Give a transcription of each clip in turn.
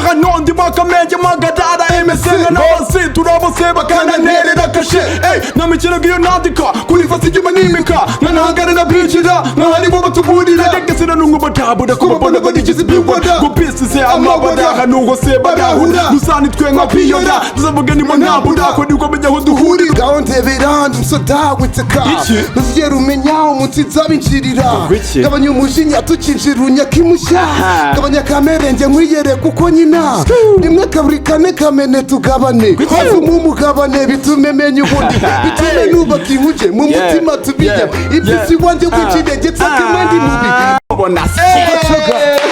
hano ndi Bakame magadara emesenga n'abasi turabose bakananterera kashe na mikino giyo nandika kuri fasi juma nimika nanahagara na bicira nkahari bo batuburira degesera nungu batabura kubabona badigize biwada gupisize amabara hano se barahura dusani twe nka piyona tuzavuga ni monabura ko niko menya ho duhurira gahonde birandi musoda witeka bazigera umenya umutsi zabinjirira gabanya umujinya tukinjirunya kimushya gabanya kamerenge nkwiyere kuko nyina rimwe kaburi kane kamene tugabane mu mugabane bitume menya ubundi bitume nubaka inkuje mu mutima tubijya ibyisi wanje kwikirenge tsakimwe ndi mubi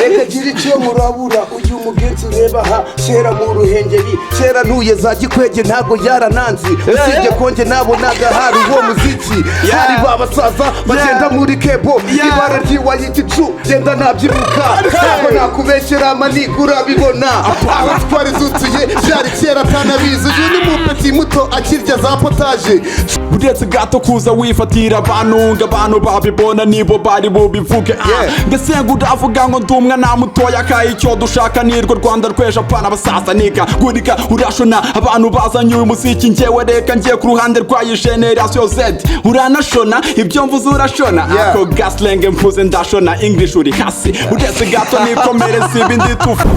reka gira icyo murabura uyu mugenzi ureba ha kera mu ruhengeri kera ntuye za gikwege ntago yarananzi usibye konje nabonaga hari uwo muziki hari babasaza bagenda muri kebo ibara ry'iwayigicu genda nabyibuka ntabwo nakubeshyera amanigura bibona aho twari zutuye byari kera atanabizi uyu ni mupeti muto akirya za potaje uretse gato kuza wifatira abantu babibona nibo bari bubivuge ngesenga uravuga ngo ndumwa na mutoya kayi icyo dushaka nirwo Rwanda rwesha pana basasa nika gurika urashona abantu bazanye uyu muziki ngewe reka ngiye ku ruhande rwayi generation Z uranashona ibyo mvuze urashona ako gaslenge mvuze ndashona English uri hasi uretse gato nikomereza ibindi tufu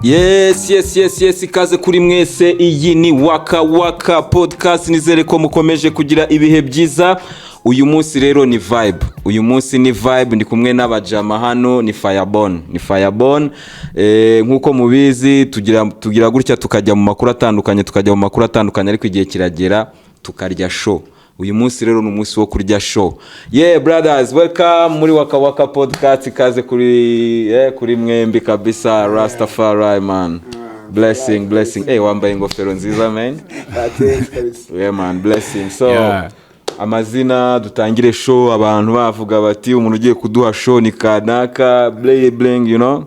Yes, ikaze kuri mwese. Iyi ni Waka podcast. Nizere ko mukomeje kugira ibihe byiza. Uyu munsi rero ni vibe. Ndi kumwe n'abajama hano ni Firebone. Nkuko mubizi tugira gutya tukajya mu makuru atandukanye ariko igihe kiragera tukarya show. Uyu munsi rero ni umunsi wo kurya show. Brothers, welcome muri Waka podcast. Ikaze kuri mwembi kabisa. Rastafari man. Blessing. Wambaye ingofero nziza man. Man, blessing. So amazina dutangire show abantu bavuga bati umuntu ugiye kuduha show ni kanaka bling, you know?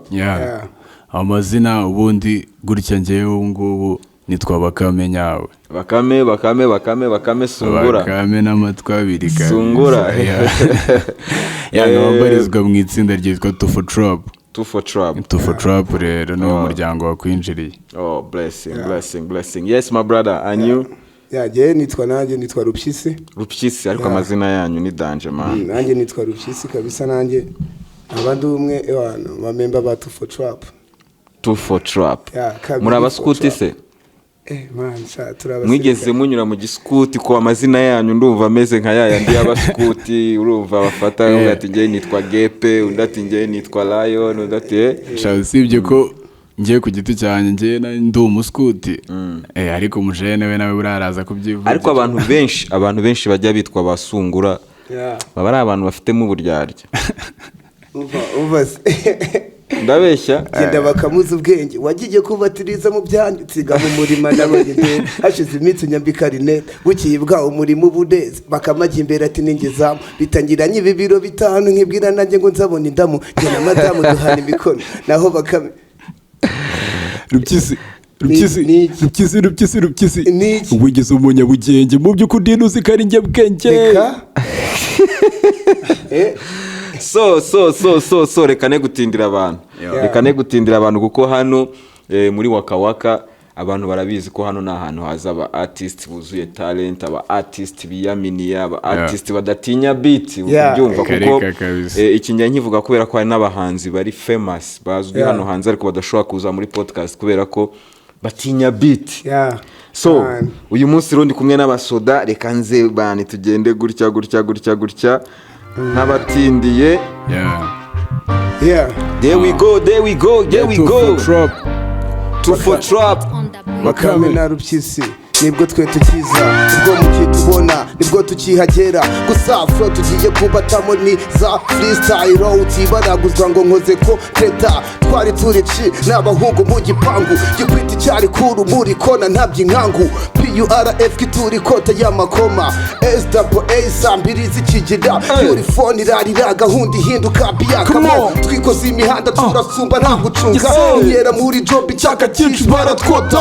Amazina ubundi gutya ngewe ngubu nitwa Bakame nyawe. Bakame sungura. Bakame n'amatwi abiri kandi. Sungura. Nabarizwa mu itsinda ryitwa Two for Trap rero ni umuryango wakwinjiriye. Oh, blessing. Yes my brother, and you? Je nitwa Rupyizi ariko amazina yanyu ni danger man. Nanjye nitwa Rupyizi kabisa nanjye abandi umwe ba member ba Two for Trap. Muri abaskuti se? Man, mwigeze munyura mu giskuti ko amazina yanyu ndumva ameze nka yandi y'abaskuti urumva bafata ati ngiye nitwa Gepe undati ngiye nitwa Lion undati usibye ko ngiye ku giti cyane ngiye ndi umuskuti ariko umujene we nawe uraraza kubyivuga ariko abantu benshi bajya bitwa basungura baba ari abantu bafitemo uburyarya ndabeshya genda bakamuza ubwenge wagiye kubatiriza mu byanditse mu murima n'abagende hashize iminsi nyambika rinete bukibwa umurimo ubudeze bakamajya imbere ati ningezamo bitangiranye ibibiro bitanu nkibwira nanjye ngo nzabona indamu gena madamu duhana imikono naho Bakame Rupyizi wigeze umunyabugenge mu by'ukuri ntuzi ko ari njye bwenge so reka ne gutindira abantu kuko hano muri Waka abantu barabizi ko hano na ahantu haza aba artist buzuye talent, aba artist biyaminiye, aba artist badatinya beat ubyumva kuko ikinya nkivuga kubera ko hari n'abahanzi bari famous bazwi hano hanze ariko badashobora kuza muri podcast kubera ko batinya beat. So uyu munsi rero ndi kumwe n'abasoda reka nze bani tugende gutya n'abatindiye. There we go. Two for Trap. Bakame na Rupyizi nibwo twe tukiza, ubwo mukitubona nibwo tukihagera. Gusa flow tugiye kubatamo ni za freestyle, utibaraguzwa ngo nkoze ko teta. Twari turici n'abahungu mu gipangu, gikwita icyari kuru muri kona ntabyo inkangu. PURF kituri kota y'amakoma, SAA sambiri zikigira. Yurifone irarira gahunda ihinduka biyakamo, twikoze imihanda turasumba nta gucunga. Nyera muri job icyaka cyinshi baratwota,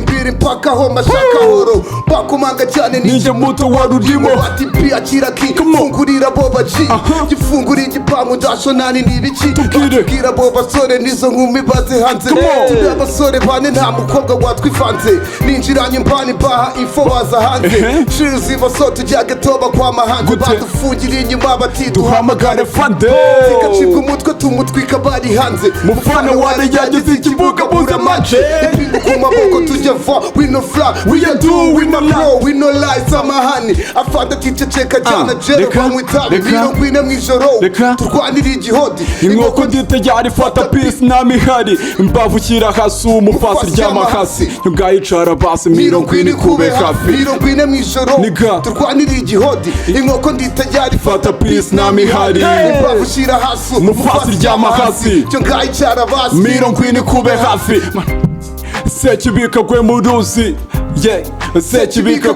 mbiri mpaka ho mashaka horo. Bakomanga cyane nije muto wa rurimo, bati pia kiraki fungurira boba G. Gifungura igipangu ndashonani nibiki, tubwira boba sore nizo nkumi baze hanze. Turi abasore bane nta mukobwa watwifanze, ninjiranye mbani baha info baza hanze. Shiruzi basote jyage toba kwa mahanze, badufungira inyuma bati duhamagare fande. Zikacibwa umutwe tumutwika bari hanze, mufana wane yageze ikibuga buze mace. Ipingu ku maboko tujya va, we no fly, we do, we no blow, we no lie. Samahani afata kiceceka cyana jero bamwitabi mirongo ine mwijoro, turwanira igihodi. Inkoko nditajyari fata peace namihari, imbavu shyira hasi umufasi ry'amahasi. Ntugayicara basi mirongo ine kube hafi, mirongo ine mwijoro turwanira igihodi. Inkoko nditajyari fata peace namihari, imbavu shyira hasi umufasi ry'amahasi. Ntugayicara basi mirongo ine kube hafi. Sekibika gwe mu ruzi, sekibika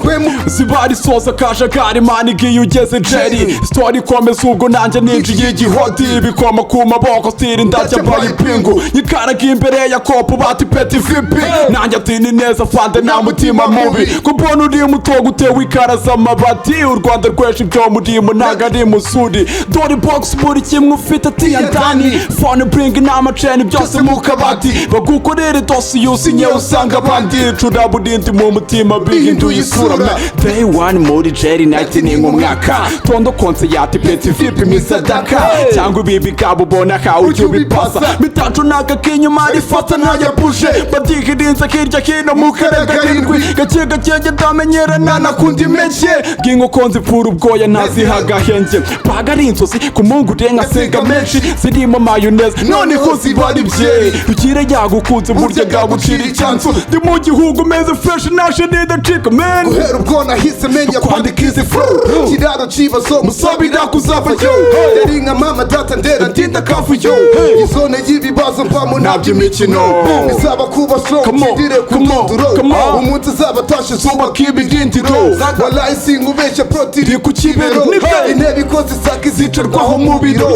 zibari soza kajagari mani giye ugeze Jerry. Story komeza ubwo nanjye ninjiye igihodi, bikoma ku maboko stiri ndajya mbaye ipingu. Nyikaraga imbere ya kopo bati peti vipi, nanjye ati ni neza fande nta mutima mubi. Kumbona uri muto gutewe ikaraza amabati, u Rwanda rwesha ibyo murimo ntago ari musudi. Dore box buri kimwe ufite atiya ndani, phone bring n'amaceni byose mu kabati. Bagukorere dosiye usinye usanga abandi, cura budindi mu mutima bihinduye isura me. Day one muri Jerry night ni nk'umwaka, tondo konse yati peti vipi misadaka. Cyangwa ibibi kabo ubona ka ujya ubipasa, mitacu n'agakinyuma rifata ntayapuje. Badihirinze hirya hino mu kare karindwi, gake gake ndamenyerana nakundi meke. Bw'inkoko nzipfura ubwoya ntaziha agahenge, baga ari inzozi ku mungu urenga senga menshi. Zirimo mayoneze noneho zibari bye, ukire yagukunze burya bwagucira icyanzu. Ndi mu gihugu meze fresh nashe nida chick man, guhera ubwo nahise menya kwandika izi flow. Kiraro kibazo musabira kuzava yo, yari nka mama data ndera ndinda kavu yo. Izone y'ibibazo mpamo ntabyo imikino, bizaba kuba strong kidire ku munduro. Umunsi zaba tashe zuba kibirindiro, wallahi singubesha protiri ku kibero. Intebe ikoze saki zicarwaho mu biro,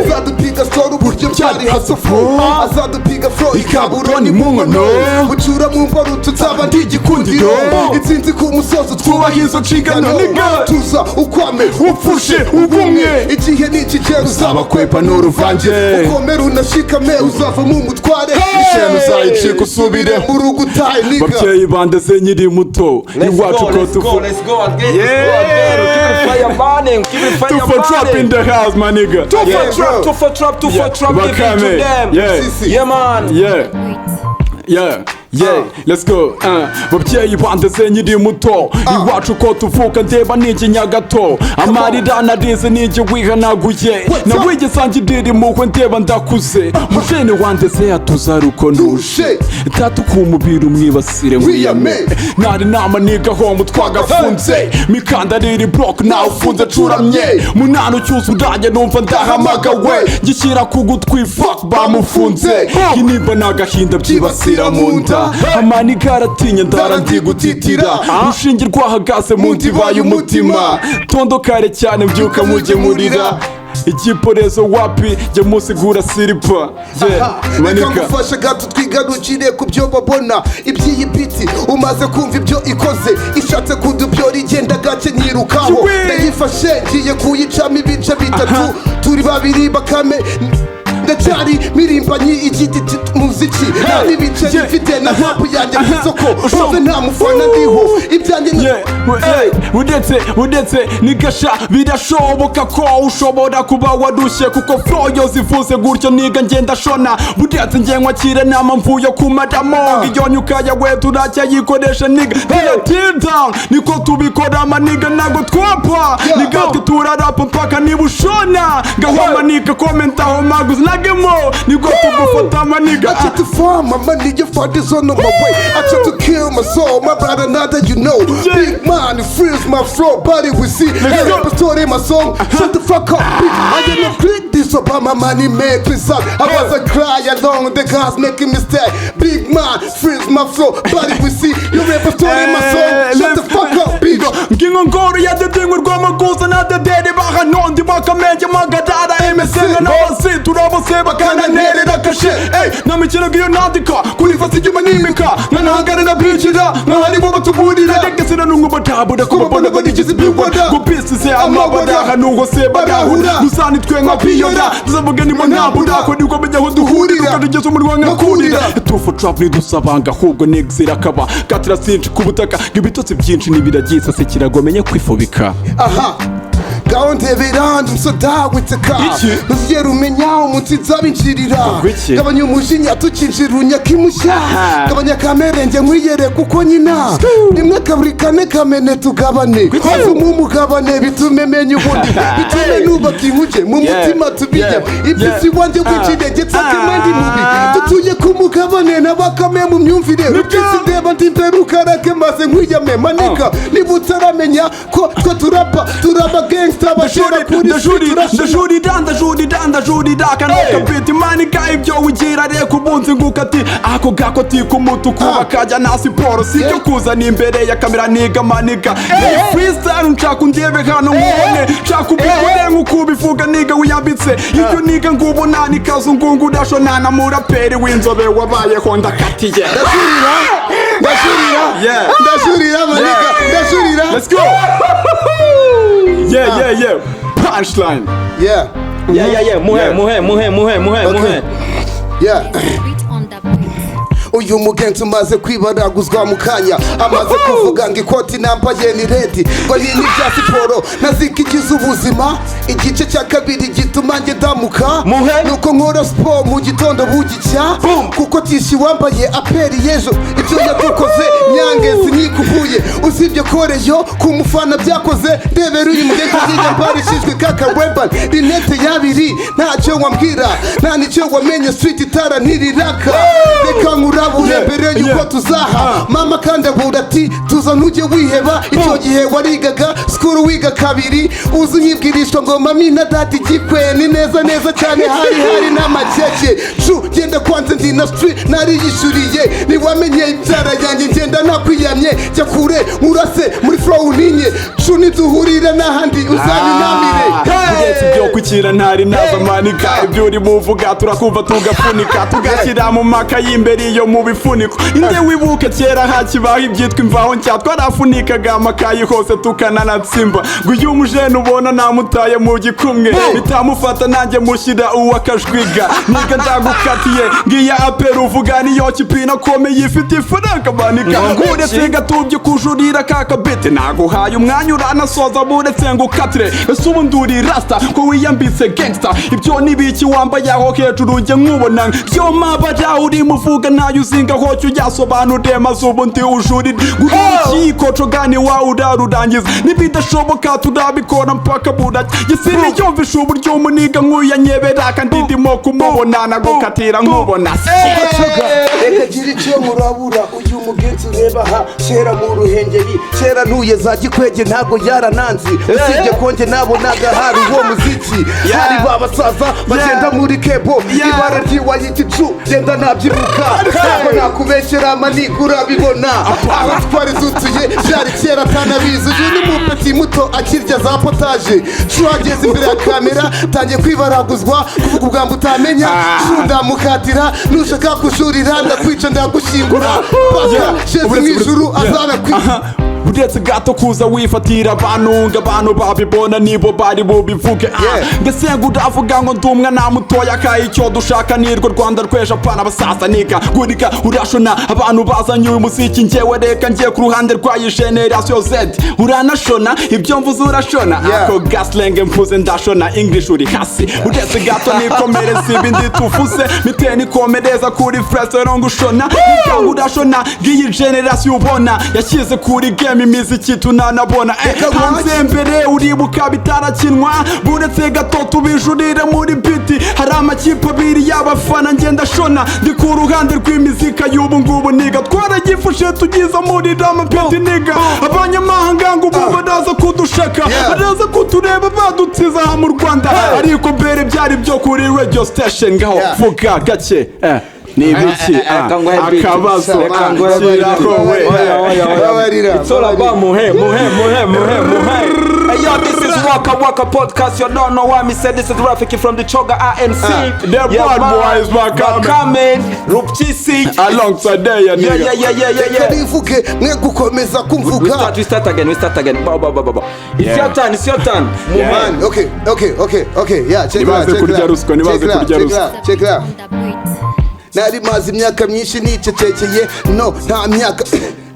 azadupiga story uburyo byari hasofo. Azadupiga flow ikaburoni mu nkono, ucura mu mbaru tuzaba ndi igikundiro. Itsinzi ku musozo twubaha izo nshingano, tuza ukwame upfushe ubumwe. Igihe ni ikigero uzaba kwepa n'uruvange, ukomere unashikame uzavamo umutware. Isheno uzayicika usubire mu rugo utahe niga. Babyeyi bandeze nkiri muto iwacu ko tufa tufa trap in the house my nigga. Tufa trap, Bakame, yeah man, yeah, let's go. Babyeyi bandeze nkiri muto iwacu ko tuvuka ndeba niki nyagato. Amarira narize niki wihanaguye, nawige sanjye ndiri muhwe ndeba ndakuze. Mujene wandeze atuzaruko nuje, tatu ku mubiri umwibasire wiyame. Nari nama nigaho mutwagafunze, mikanda riri block nawe ufunze curamye. Munana ucyusa uranjye numva ndahamagawe, gishyira ku gutwi fuck bamufunze. Kinimba n'agahinda byibasira mu nda, amani karatinya ndara ndi gutitira. Urushinge rwahagaze mu ndiba y'umutima, tondo kare cyane mbyuka mugemurira. Igiporezo wapi jya musigura siripa. Reka ngufashe gato twigarukire ku byo babona. Iby'iyi biti umaze kumva ibyo ikoze, ishatse kudubyora igenda gake nyirukaho. Ndayifashe ngiye kuyicamo ibice bitatu, turi babiri Bakame ndacyari mirimbanyi igiti muziki. Nari bice bifite na rap yanjye ku isoko, ushove nta mufana ndiho ibyanjye. Udetse nigasha birashoboka ko ushobora kuba warushye, kuko flow yo zivuze gutyo niga ngenda shona. Budetse ngiye nkwakira nama mvuye ku madamo, iyo nyuka yawe turacyayikoresha niga. Tear down niko tubikora maniga nago twapa, niga turarapa mpaka niba ushona. Gahoma nika komentaho maguzi tugemo niko tugufata maniga. I try to farm my money, your father's on my way. I try to kill my soul, my brother, now that you know. Big man, it frees my flow, body we see. Hey, story my song, shut the fuck up. I did not click this up, my money make me suck. I was a cry along the cars making mistake. Big man, frees my flow, body we see. You rap a story my song, shut the fuck up, big. Ngingo ngoro ya dedingo rw'amaguza na dedede bahanondi bakamenye magadara emesenga n'abasi turabose bakananterera kashe. Na mikino giyo nandika kuri fasi inyuma n'imika nkanahagarara bicira nkaharibo batuburira ndegesera n'ungu batabura kubabona banigize ibiwada gupisize amabara hanungo se barahura dusani twe nka piyona tuzavuga nimo ntabura ko niko menya aho duhurira tukatugeza umurwa nkakurira tufu trap nidusabanga ahubwo nexira kaba katira sinci ku butaka ngibitotsi byinshi nibiragiza se kiragomenye kwifubika. Aha gahunda birandi umusoda witeka ntuzigera umenya umunsi nzabinjirira gabanya umujinya tukinjira unyakimushya gabanya kamerenge nkwiyereka uko nyina rimwe kabiri kane kamene tugabane havumu umugabane bitume menya ubundi bitume nubaka inkuge mu mutima tubijya ibyisi wanjye w'ikirenge nsakimandi mubi dutuye ku mugabane na Bakame mu myumvire Rupyizi ndeba ndi imbere ukarake maze nkwiyame manika niba utaramenya ko twe turaba gangsta ndajurira kanoka biti manika ibyo wigira reka ubunzi ngukati ako gako tikumutuku bakajya na siporo sibyo kuzana imbere ya kamera niga manika freestyle nshaka undebe hano mubone nshaka ubikore nk'uko ubivuga niga wiyambitse ibyo niga ngubona nikazo ngungu ndashona na muraperi w'inzobe wabayeho ndakatiye ndashurira manika ndashurira. Let's go. Yeah. Punchline. Yeah. Muhe. Yeah. Uyu mugenzi umaze kwibaraguzwa mu kanya amaze kuvuga ngo ikoti nambaye ni redi ngo iyi ni bya siporo nazikigize ubuzima igice cya kabiri gituma njye ndamuka nuko nkora siporo mu gitondo bugicya kuko tishi wambaye aperi y'ejo ibyo yadukoze nyange sinyikuvuye usibye koreyo ku mufana byakoze ndebera uyu mugenzi hirya mbarishijwe kakawemba rinete yabiri ntacyo wambwira nta nicyo wamenye street itara ntiriraka reka nkurabuye mbere yuko tuzaha mama kandi abura ati tuza ntujye wiheba icyo gihe warigaga skuru wiga kabiri uzi unyibwirishwa ngo mami na dati gikwe ni neza cyane hari n'amakeke genda kwanze ndi na street nari yishuriye niwamenye ibyara yanjye ngenda nakwiyamye jya kure murase muri flow ninye niduhurira n'ahandi uzanyunamire uretse ibyo kwikira ntari naza manika ibyo uri muvuga turakumva tugafunika tugashyira mu maka y'imbere iyo mu bifuniko inde wibuke kera hakibaho ibyitwa imvaho nshya twarafunikaga amakayi hose tukananatsimba ngo uyu mujene ubona namutaye mu gikumwe bitamufata nanjye mushyira uwakajwiga niga ndagukatiye ngiya apera uvuga niyo kipina komeye ifite ifaranga manika uretse gatubye kujurira kakabete naguhaye umwanya uranasoza buretse ngo ukatire ese ubu nduri rasta ko wiyambitse gangsta ibyo nibiki wambaye aho hejuru njye nkubona byo mabara uri muvuga nayo uzinga ho cyo yasobanure mazubu ndi ujurira gurukiko cogani wa urarurangiza nibidashoboka turabikora mpaka burake yisini yumvisha uburyo umuniga nkuyanyebera kandi ndimo kumubona nagukatira nkubona reka gira icyo murabura uyu mugenzi ureba aha kera mu ruhengeri kera ntuye za gikwege ntago yarananzi usibye konge nabonaga hari uwo muziki hari babasaza bagenda muri kebo ibara ry'iwayiti cu genda nabyibuka ntabwo nakubeshyera amaniga urabibona aho twari dutuye byari kera atanabizi uyu ni mupeti muto akirya za potaje ageze imbere ya kamera tangiye kwibaraguzwa kuvuga ubwambo utamenya ndamukatira nushaka kujurira ndakwica ndagushyingura paka shezi mu ijuru azana kwica uretse gato kuza wifatira abantu babibona nibo bari bubivuge ngesenga uravuga ngo ndumwa namutoya kayi icyo dushaka nirwo Rwanda rwesha pana basasa niga gurika urashona abantu bazanye uyu muziki njyewe reka ngiye ku ruhande rw'ayi generation Z uranashona ibyo mvuze urashona ako gaslenge mvuze ndashona English uri hasi uretse gato nikomereza ibindi tuvuze miteni komereza kuri freestyle ngushona niga urashona ngiyi generation ubona yashyize kuri game game imiziki tunanabona hanze mbere uribuka bitarakinwa buretse gato tubijurire muri biti hari amakipe abiri y'abafana ngenda shona ndi ku ruhande rw'imizika y'ubu ngubu niga twaragifushe tugize muri rama peti niga abanyamahanga ngo ubu baraza kudushaka baraza kutureba badutsiza aha mu Rwanda ariko mbere byari byo kuri radio station ngaho vuga gake ni ibiki akabazo it's all about muhe. Hey yo, this is Waka Podcast. You don't know why me said this is Rafiki from the Choga ANC. The bad boys Bakame, Rupyizi alongside there ya nigga. Yeah. Karivuke mwe gukomeza kumvuga. We start again. Ba. It's your turn. Man, okay. Yeah, check it out. Nari mazi imyaka myinshi nicecekeye no nta myaka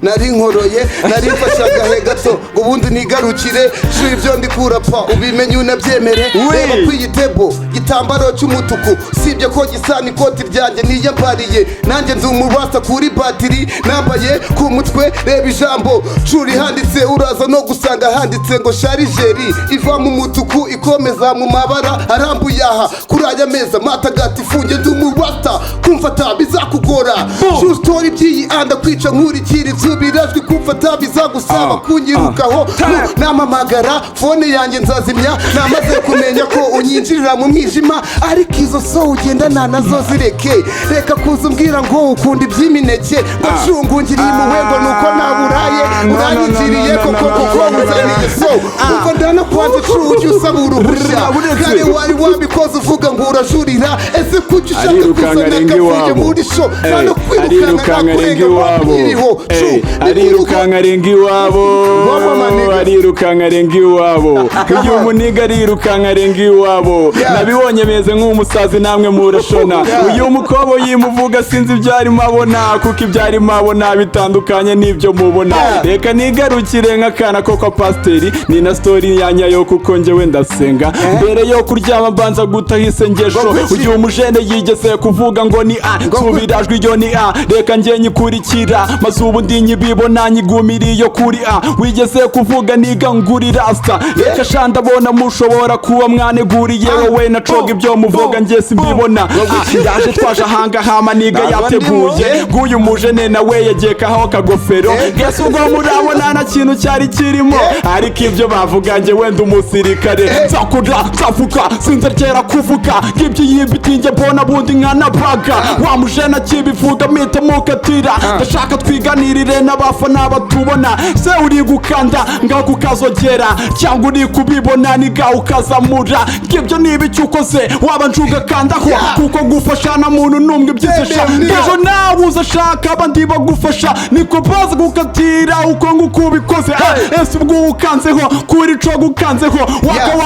nari nkoroye nari mfashe agahe gato ubundi nigarukire shuri ibyo ndikura pa ubimenye unabyemere reba kwiyitebo gitambaro cy'umutuku sibye ko gisa n'ikoti ryanjye niyambariye nanjye nzi umurasta kuri batiri nambaye ku mutwe reba ijambo shuri handitse uraza no gusanga handitse ngo sharijeri iva mu mutuku ikomeza mu mabara arambuye aha kuri aya meza matagatifu njye ndi umurasta kumfata bizakugora true story by'iyi anda kwica nkurikira birajwi kumfata bizagusaba kunyirukaho namamagara fone yanjye nzazimya namaze kumenya ko unyinjirira mu mwijima ariko izo so ugendana nazo zireke reka kuza umbwira ngo ukunda iby'imineke ngacungungiriye imuhego nuko naburaye uranyigiriye koko uzaniye so uko ndana kwanza cuji usaba uruhushya kare wari wabikoze uvuga ngo urajurira ese kuki ushaka kuzana akavuye muri show nano kwirukana nakurenga wapiriho arirukanka arenga iwabo iyo umuniga arirukanka arenga iwabo nabibonye meze nk'umusazi namwe murashona uyu mukobo yimuvuga sinzi ibyo arimo abona kuko ibyo arimo abona bitandukanye n'ibyo mubona reka nigarukire nk'akana ko kwa pasiteri ni na story yanyayo kuko njyewe ndasenga mbere yo kuryama mbanza gutaha isengesho uyu umujene yigeze kuvuga ngo ni nsubirajwe iyo ni reka njye nyikurikira maze ubu ndi nyibibona nyigumiriye kuri wigeze kuvuga niga nguri rasta reka shanda bona mushobora kuba mwaneguriye wowe na coga ibyo muvuga njye simbibona yaje twaje hanga hama niga yateguye guyu mujene nawe yegekaho kagofero gese ubwo murabona na kintu cyari kirimo ariko ibyo bavuga njye wenda umusirikare nzakuja nzafuka sinzerkera kuvuga ngibyo yibitinge bona bundi nkanabaga wa mujene kibivuga mita mukatira ndashaka twiganirire n'abafana batubona se uri gukanda ngaho ukazogera cyangwa uri kubibona niga ukazamura ngibyo niba icyo ukoze waba njuga kandaho kuko gufasha na muntu numwe ibyisesha ejo nawe uzashaka abandi bagufasha niko baza gukatira uko nguko ubikoze ese ubwo ukanzeho kuri coga ukanzeho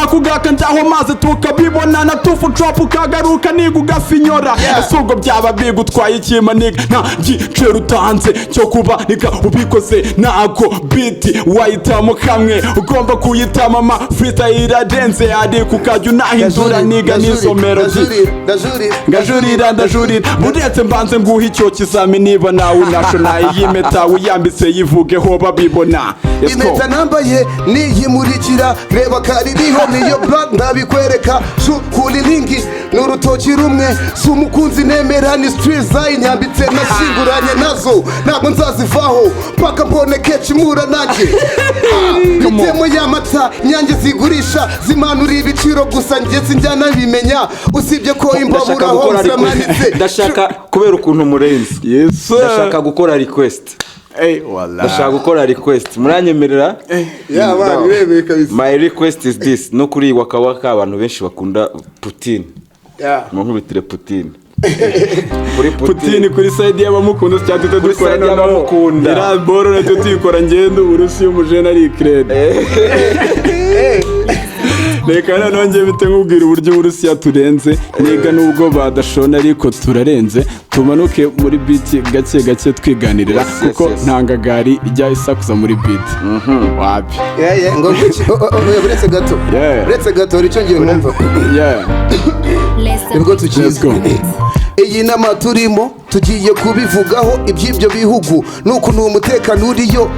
wakugaka njyaho maze tukabibona na tufu trap ukagaruka niga ugafinyora ese ubwo byaba bigutwaye ikima niga nta gicero utanze cyo kuba niga ubikoze nako biti wayitamo kamwe ugomba kuyitama ma freestyle iradenze ariko ukajya unahindura niga n'isomero ndajurira buretse mbanze nguha icyo kizami niba nawe unashona iyi meta uyambitse yivugeho babibona impeta nambaye niyimurikira reba kaririho niyo black ndabikwereka kuri linki n'urutoki rumwe si umukunzi nemera ni street zayinyambitse nashinguranye nazo ntabwo nzazivaho paka mbone keshi mura nanjye bitemo y'amata nyange zigurisha zimanura ibiciro gusa njye sinjyana bimenya usibye ko imbabura hose manitse ndashaka kubera ukuntu murenze ndashaka gukora request ndashaka gukora request muranyemerera my request is this no kuri Waka abantu benshi bakunda Putin nkubitire Putin kuri side y'abamukunda cyane dukora n'abamukunda iramboro na tuyikora ngendo Uburusiya umujene ari Ukraine reka nanone bite nkubwira uburyo Uburusiya turenze niga nubwo badashona ariko turarenze tumanuke muri beat gake twiganirira kuko ntangagari ijya isakuza muri beat wapi ngo buretse gato urico ngiye numva Let's go. iyi nama turimo tugiye kubivugaho iby'ibyo bihugu n'ukuntu umutekano uriyo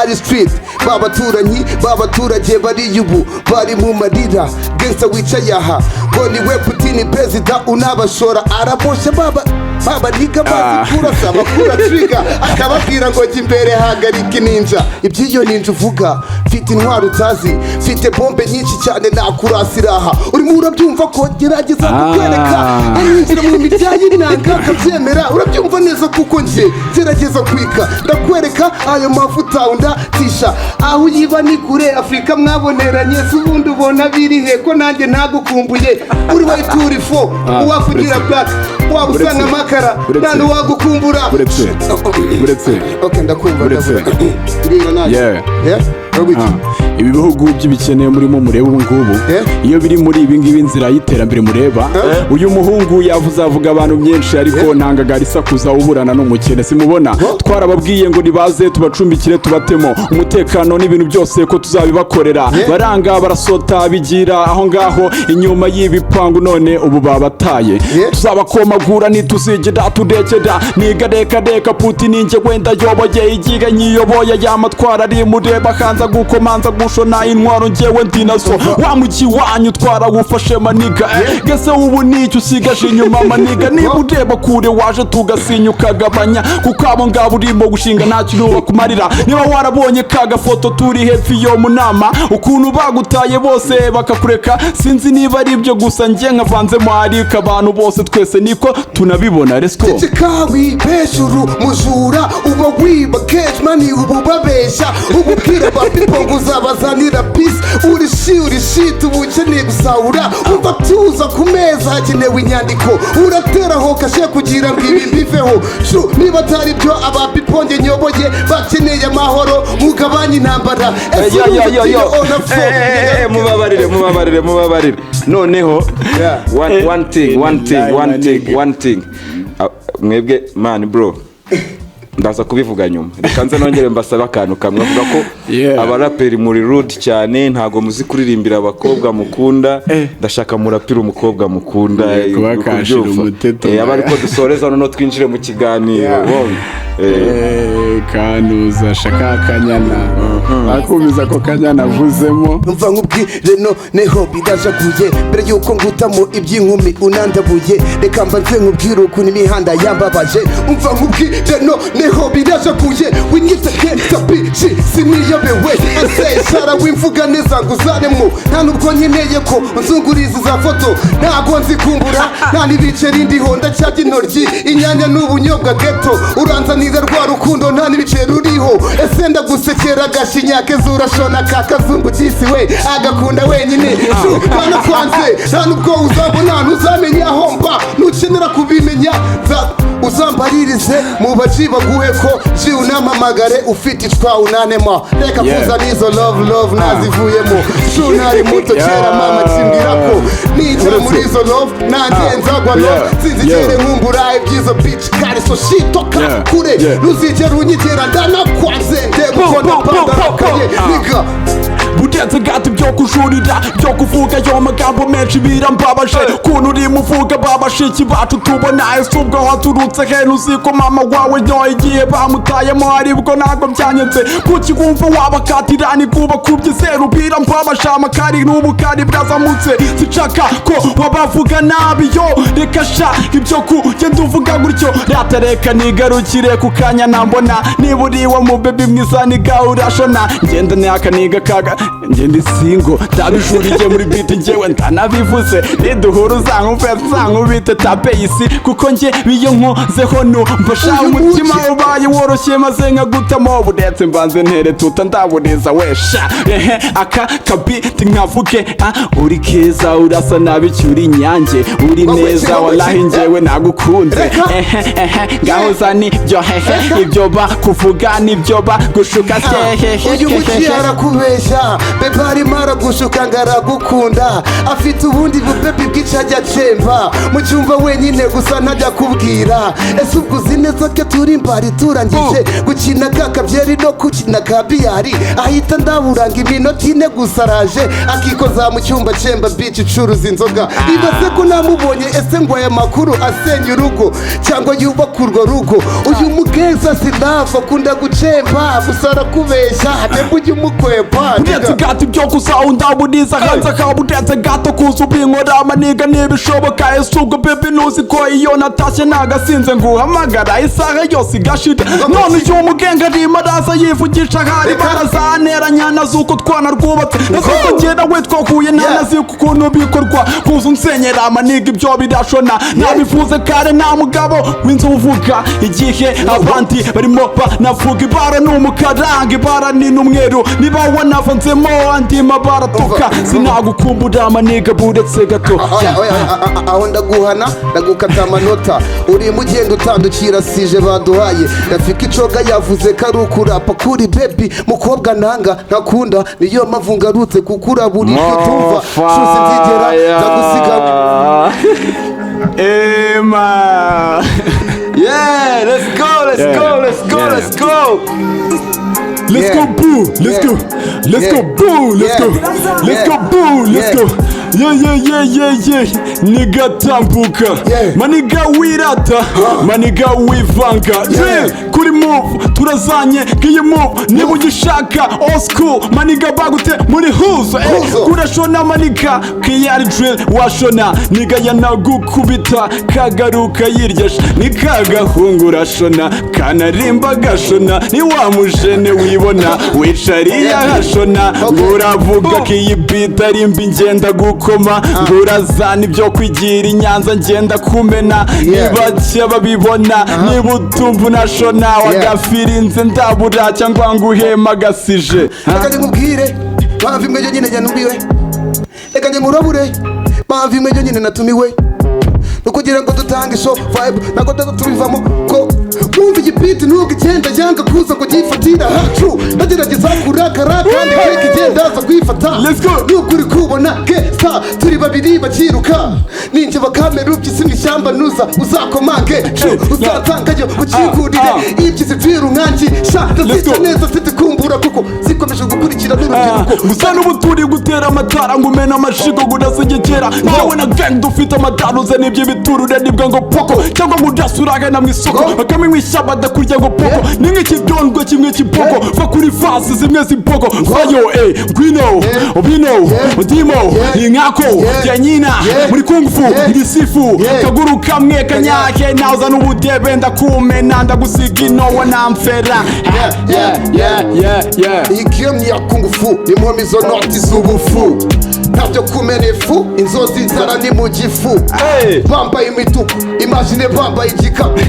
ari street babaturanyi babaturage bari ubu bari mu marira gangsta wicaye aha ngo niwe Putin perezida unabashora arabosha baba niga bazi kurasa bakura trigger akababwira ngo jya imbere hagarika ninja iby'iyo ninja uvuga mfite intwaro utazi mfite bombe nyinshi cyane nakurasira aha urimo urabyumva ko gerageza kukwereka yinjira mu mirya y'inanga akabyemera urabyumva neza kuko njye gerageza kwika ndakwereka ayo mavuta undatisha aho yiba ni kure Afrika mwaboneranye se ubundi ubona birihe ko nanjye ntagukumbuye uri wayituri fo uwakugira black waba usanga amakara nta wagukumbura buretse okay ndakumva ibi bihugu by'ibikeneye murimo mureba ubu ngubu iyo biri muri ibi ngibi inzira y'iterambere mureba uyu muhungu yavuzavuga abantu byinshi ariko ntangagara isakuza uburana n'umukene simubona twarababwiye ngo nibaze tubacumbikire tubatemo umutekano n'ibintu byose ko tuzabibakorera baranga barasota bigira aho ngaho inyuma y'ibipangu none ubu babataye tuzabakomagura ntituzigera tudekeda nigadekadeka Putin ninjye wenda yoboye igiga nyiyoboye yamatwara ari mureba kanza gukomanza gushona intwaro njyewe ndinaso wamuki wanyu twaragufashe maniga gese ubu nicyo usigaje inyuma maniga niba ureba kure waje tugasinya ukagabanya kuko abo ngabo urimo gushinga ntacyo nubakumarira niba warabonye kaga foto turi hefi yo mu nama ukuntu bagutaye bose bakakureka sinzi niba ari ibyo gusa njye nkavanzemo ariko abantu bose twese niko tunabibona let's go kawi beshuru mujura uba wiba cash money ubu babesha ububwira ba people uzabazanira peace uri shit ubukeneye gusahura umva tuza ku meza hakenewe inyandiko urateraho kashe kugira ngo ibi biveho niba atari byo aba people nge nyoboye bakeneye amahoro mugabanye intambara mubabarire noneho one thing mwebwe man bro ndaza kubivuga nyuma reka nze nongere mbasaba akantu kamwe avuga ko abaraperi muri rude cyane ntago muzi kuririmbira abakobwa mukunda ndashaka murapira umukobwa mukunda kubakashira umuteto abari ko dusoreza none twinjire mu kiganiro kanuza shaka akanyana akubiza ko kanyana avuzemo umva nkubwire noneho bidajaguye mbere yuko ngutamo iby'inkumi unandabuye reka mbanze nkubwire ukuntu imihanda yambabaje umva nkubwire noneho bidajaguye winyita kenta bici siniyobewe aseshara wimvuga neza nguzaremo nta nubwo nkeneye ko nzunguriza za foto ntago nzikumbura nta n'ibiceri ndiho ndacyarya intoryi inyanya n'ubunyobwa geto uranzanira rwa rukundo nta n'ibiceri uriho ese ndagusekera agashinyake zurashona kakazungu cyisi we agakunda wenyine bana kwanze nta nubwo uzabona ntuzamenya aho mba nukenera kubimenya uzambaririze mu baji baguhe ko ji unampamagare ufite icwa unanema reka kuza n'izo love nazivuyemo ntari muto kera mama kimbwira ko ninjira muri izo love nanjye nzagwa love sinzigere nkumbura ibyizo bitch kari so shitoka kure ntuzigera unyigera ndanakwanze ndekuko ndapandakaye niga budenze gato byo kujurira byo kuvuga yo magambo menshi birambabaje kuntu uri muvuga babashiki bacu tubona ese ubwo waturutse heno uziko mama wawe nyoye igihe bamutayemo aribwo ntabwo byanyenze kuki wumva wabakatira ni kuba kubye zeru birambabasha amakari n'ubukari bwazamutse sinshaka ko wabavuga nabi yo reka sha ibyo kugenda uvuga gutyo ratareka nigarukire ku kanya nambona niba uriwe mu baby mwiza niga urashona ngenda n'akaniga kaga ngende singo ndabijuriye muri beat njyewe ndanabivuze niduhura uzankubite tape isi kuko njye biyo nkozeho mbasha umutima ubaye woroshye maze nkagutamo budetse mbanze ntere tuta ndaburiza wesha aka kabiti nkavuge uri keza urasa nabi cyuri inyange uri neza wallahi njyewe nagukunze ngaho zani byo ibyo ba kuvuga nibyo ba gushuka uyu muki arakubeshya bebe arimo aragushuka ngo aragukunda afite ubundi bubebi bwica ajya acemba mu cyumba wenyine gusa ntajya kubwira ese ubwo uzi neza ko turi imbari turangije gukina ka kabyeri no gukina ka biyari ahita ndaburanga iminota ine gusa araje akikoza mu cyumba cemba bici icuruza inzoga ibaze ko namubonye ese ngo aya makuru asenya urugo cyangwa yubaka urwo rugo uyu mugeza sinava akunda gucemba gusa arakubeshya ntabwo ujya umukwepa uretse gato ibyo gusa undaburiza hanze akaba uretse gato kuza ubinkora amaniga ntibishoboka ese ubwo bebe ntuzi ko iyo natashye nagasinze nguhamagara isaha yose igashira none uyu mugenga arimo araza yivugisha hari barazanteranya nazo uko twana rwubatse nazo uko ngenda we twahuye ntanazi ukuntu bikorwa kuza unsenyera amaniga ibyo birashona nabivuze kare nta mugabo w'inzu uvuga igihe abandi barimo banavuga ibara ni umukaranga ibara ni n'umweru niba wanavanzemo andi mabara atuka sinagukumbura amaniga buretse gato aho ndaguhana ndagukata amanota urimo ugenda utandukira sije baduhaye rafika icoga yavuze ko ari ukurapa kuri bebi mukobwa nanga ntakunda niyo mpamvu ngarutse kuko urabura ibyo utumva shusi nzigera ndagusiga Emma. Yeah, let's go. Let's go, boo. Let's go, boo. Let's go, boo. Let's go. Yeah. Niga tambuka. Maniga wirata. Maniga wivanga. Kuri move. Turazanye kiyi move. Niba ugishaka old school. Maniga bagute muri huzo. Kurashona maniga. Kiyari drill washona. Niga yanagukubita. Kagaruka yiryash. Nikagahungu rashona. Kanarimba gashona. Ni wa mujene wibona. Wicariye hashona. Nguravuga kiyi beat ari mbi ngenda gukoma. Ngurazana ibyo kwigira inyanza ngenda kumena. Nibake babibona. Niba utumva unashona. Wagafirinze ndabura cyangwa nguhema gasije. Reka nkubwire mpamvu imwe yonyine yanumbiwe. Reka nkurabure mpamvu imwe yonyine natumiwe. Nukugira ngo dutange show vibe nako tubivamo ko mwumva igipiti nubwo igenda yanga kuza ngo gifatira hacu ndagerageza kurakara kandi keke igenda aza kwifata nubwo uri kubona gesa turi babiri bakiruka ninjye Bakame Rupyizi mu ishyamba nuza uzakomange uzatangayo ukigurire ibyizi viru nkangi sha ndazita neza mfite kumbura kuko zikomeje gukurikira n'urubyiruko gusa n'ubuturi gutera amatara ngo umena amashigo gudasegekera njyewe na gang dufite amatara uzana ibyo biturure nibwo ngo poko cyangwa ngo udasuragana mu isoko Bakame mu ishyamba adakurya ngo poko ni nk'ikidondwa kimwe kipoko va kuri fasi zimwe zipoko vayo ngwino obino udimo inkako jyanyina muri kungfu ibisifu kaguru kamwe kanyake naza n'ubudebe ndakumena ndagusiga inowa namfera iyi game ni ya kungufu impomi zo noti z'ubufu ntabyo kumena ifu inzozi nzara ni mu gifu bambaye imituku imagine bambaye igikapu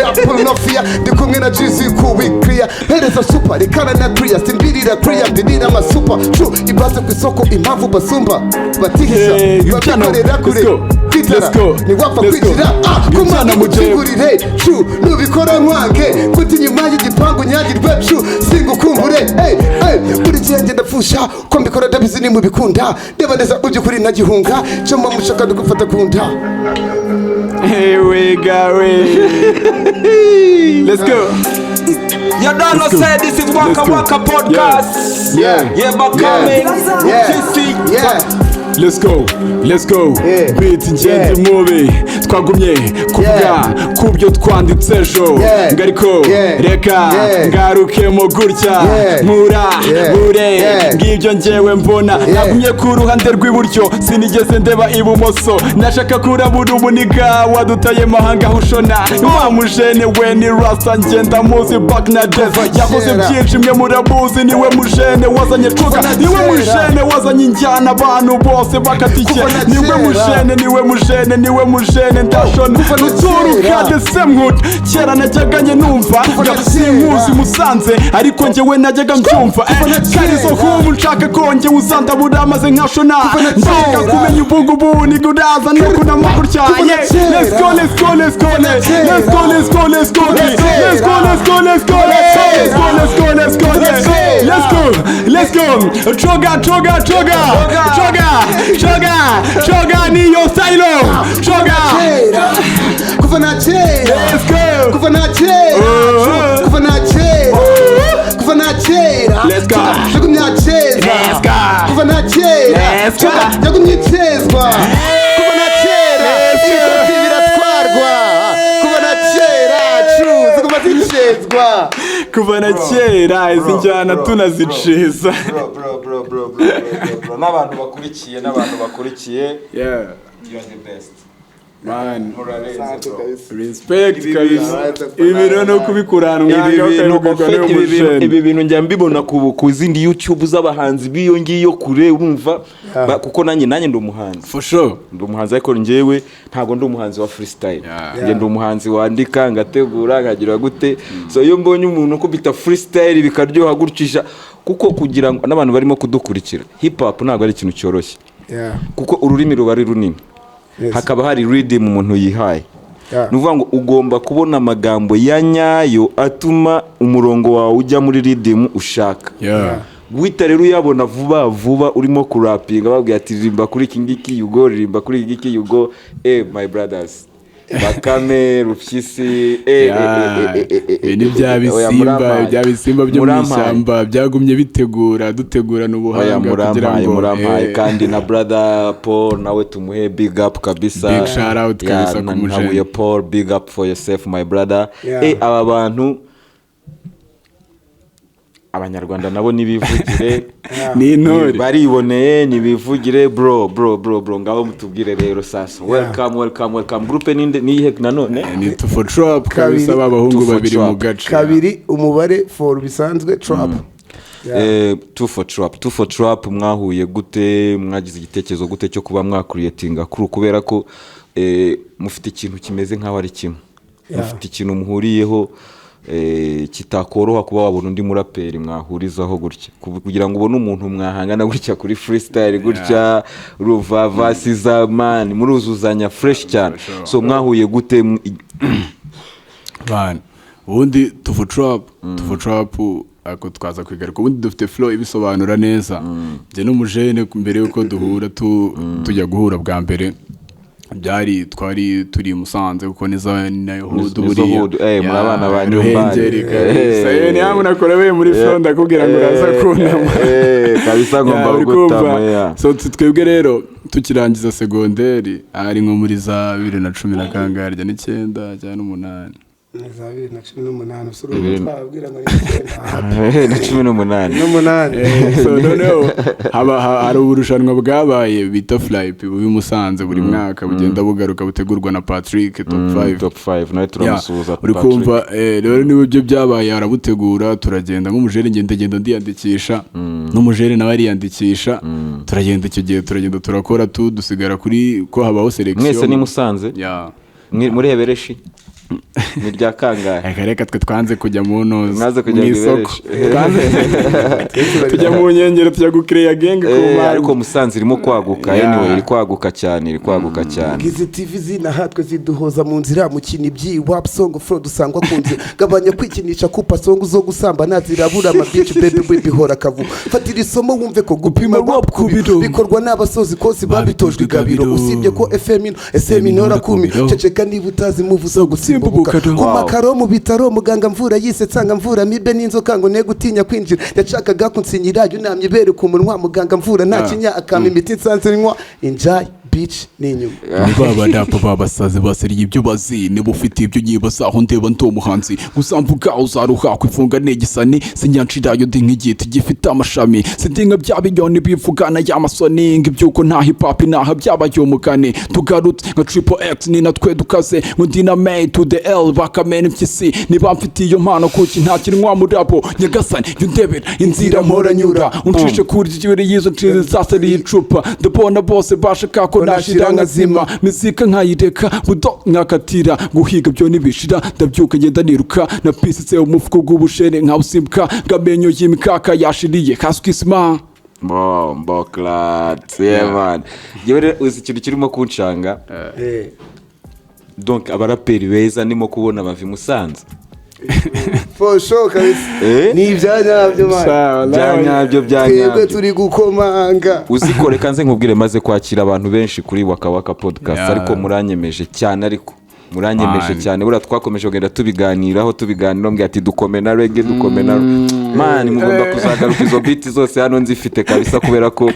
apulofia ndi kumwe na jizi kubikriya hereza super rikana na kriya simbirira kriya ndinira amasupa cu ibaze ku isoko impamvu basumba batihisha babikorera kure kwitara niwapfa kwigira kumana mukingurire cu nubikora nkwange kuti inyuma y'igipangu nyagirwe cu singukumbure buri gihe ngenda pfusha ko mbikora ndabizi ni mubikunda ndeba neza uby'ukuri ntagihunga cyo mushaka dugufata ku nda. Here we go. Let's go. You don't know say this is Waka Waka podcast. Yeah, Bakame. Let's go. Beat ngende mubi twagumye kuvuga kubyo twanditse ejo ngariko reka ngarukemo gutya nkura bure ngibyo njyewe mbona nagumye ku ruhande rw'iburyo sinigeze ndeba ibumoso nashaka kurabura umuniga wadutaye mahanga hushona wa mujene we ni rasta ngenda muzi back na death yakoze byinshi mwe murabuzi niwe mujene wazanye cuka niwe mujene wazanye injyana abantu bose bakatike niwe mujene ndashona uturuka the same hood kera najyaganye numva sinkuzi Musanze ariko njyewe najyaga mbyumva karizo hubu nshaka ko njye uzandabura maze nkashona nshaka kumenya ubugubu niguraza no kunama gutya let's go let's go choga niyo style choga kuva na kera let's go kuva na kera kuva na kera kuva na kera let's go yagumye akeza let's go kuva na kera let's go yagumye ikezwa kuva na kera ibiti biratwarwa kuva na kera ziguma zicezwa kuva na kera izi njyana tunaziciza n'abantu bakurikiye yeah you are the best man murareze respect kabisa ibi bintu no kubikuranwa ibi bintu njya mbibona ku zindi YouTube z'abahanzi biyo ngiyo kure urumva kuko nanjye ndi umuhanzi for sure ndi umuhanzi ariko njyewe ntago ndi umuhanzi wa freestyle njye ndi umuhanzi wandika ngategura nkagira gute so iyo mbonye umuntu ko bita freestyle bikaryoha gutcisha kuko kugira ngo n'abantu barimo kudukurikira hip hop ntago ari ikintu cyoroshye kuko ururimi ruba ari runini hakaba hari rhythm umuntu yihaye nuvuga ngo ugomba kubona amagambo ya nyayo atuma umurongo wawe ujya muri rhythm ushaka guhita rero uyabona vuba urimo kurapinga babwiye ati ririmba kuri iki ngiki yugo ririmba kuri iki ngiki yugo my brothers Bakame Rupyizi ni bya bisimba byo mu ishyamba byagumye dutegura n'ubuhanga kugira ngo murampaye kandi na brother Paul nawe tumuhe big up kabisa big shout out kabisa ku mujene Paul big up for yourself my brother aba bantu abanyarwanda nabo nibivugire ni intore bariboneye nibivugire bro ngabo mutubwire rero sasa welcome group nihe nanone ni to for trap kabisa babahungu babiri mu gace kabiri umubare for bisanzwe trap two for trap mwahuye gute mwagize igitekerezo gute cyo kuba mwakuriyetinga kubera ko mufite ikintu kimeze nkaho ari kimwe mufite ikintu muhuriyeho kitakoroha kuba wabona undi muraperi mwahurizaho gutya kugira ngo ubone umuntu mwahangana gutya kuri freestyle gutya ruva vasiza man muruzuzanya fresh cyane so mwahuye gute man ubundi to for trap ako twaza kwigaruka ubundi dufite flow ibisobanura neza je n'umujene mbere yuko duhura tujya guhura bwa mbere byari twari turi Musanze kuko neza nayo hudu buriya murabana ba nyumbani sayo ni hamwe nakorewe muri flow ndakubwira ngo uraza kunama kabisa ngomba gutama so twebwe rero tukirangiza segonderi ari nko muri za 2010 na kangarya n'9 cyane 8 za 2018 usuru twabwira ngo ni 18 so noneho hari uburushanwa bwabaye bita Flype Musanze buri mwaka bugenda bugaruka butegurwa na Patrick top 5 nawe turamusuhuza uri kumva rero niwe byo byabaye arabutegura turagenda nk'umujeri ngenda ndiyandikisha n'umujeri nawe ariyandikisha turagenda icyo gihe turakora dusigara kuri ko habaho selection mwese ni Musanze muri hebereshi ni rya kangahe reka twe twanze kujya mu ntozi mwaze kujya mu isoko tujya mu nkengero tujya gucreate gang ariko Musanze irimo kwaguka anyway iri kwaguka cyane Gize TV zina hatwe ziduhoza mu nzira mu kinibyi wap song flow dusangwa kunze gabanya kwikinisha kupa song zo gusamba nazirabura ama bitch baby hora kavu fatira isomo wumve ko gupima rap kubiro bikorwa n'abasozi kose babitojwe gabiro usibye ko FM inora kumi ceceka niba utazi muvuzo gusimbuka kumakaro mu bitaro muganga mvura yise tsanga mvura mibe n'inzoka ngo ne gutinya kwinjira yacakaga kunsinyira yunamye bere ku munwa muganga mvura nta kinya akama imiti nsanze nywa enjoy bitch n'inyuma baba ndapa babasaze baseriye ibyo bazi niba ufite ibyo nyibaza aho ndeba ndo muhanzi gusambuka uzaruha kwifunga negisani sinyanshira yo ndi nk'igiti gifite amashami sindinga byabiyone bivugana y'amasoni ng'ibyuko nta hip hop naha byabayomukane tugarutse nka triple X ni natwe dukaze ngo dinamate to the L Bakame n'Mpyisi niba mfite iyo mpano kuki nta kinwa murabo nyagasani yundebera inzira mpora nyura uncishe kuri igihe yizo ncize zaseri icupa ndabona bose bashaka ko nashira nkazima mizika nkayireka budo nkakatira guhiga byo nibishira ndabyuka ngenda niruka na pisitse umufuko g'ubushene nkawusimbuka ngamenyo y'imikaka yashiriye kaswisma Mboklat man yewe uzi ikintu kirimo kunshanga donc abaraperi beza nimo kubona bava Musanze for sure kabisa ni ibyanyabyo man byanyabyo twebwe turi gukomanga uzikore kanze nkubwire maze kwakira abantu benshi kuri Waka Waka podcast ariko muranyemeje cyane buriya twakomeje kugenda tubiganiraho mbwira ati dukome na reggae dukome na man mugomba kuzagaruka izo beat zose hano nzifite kabisa kubera ko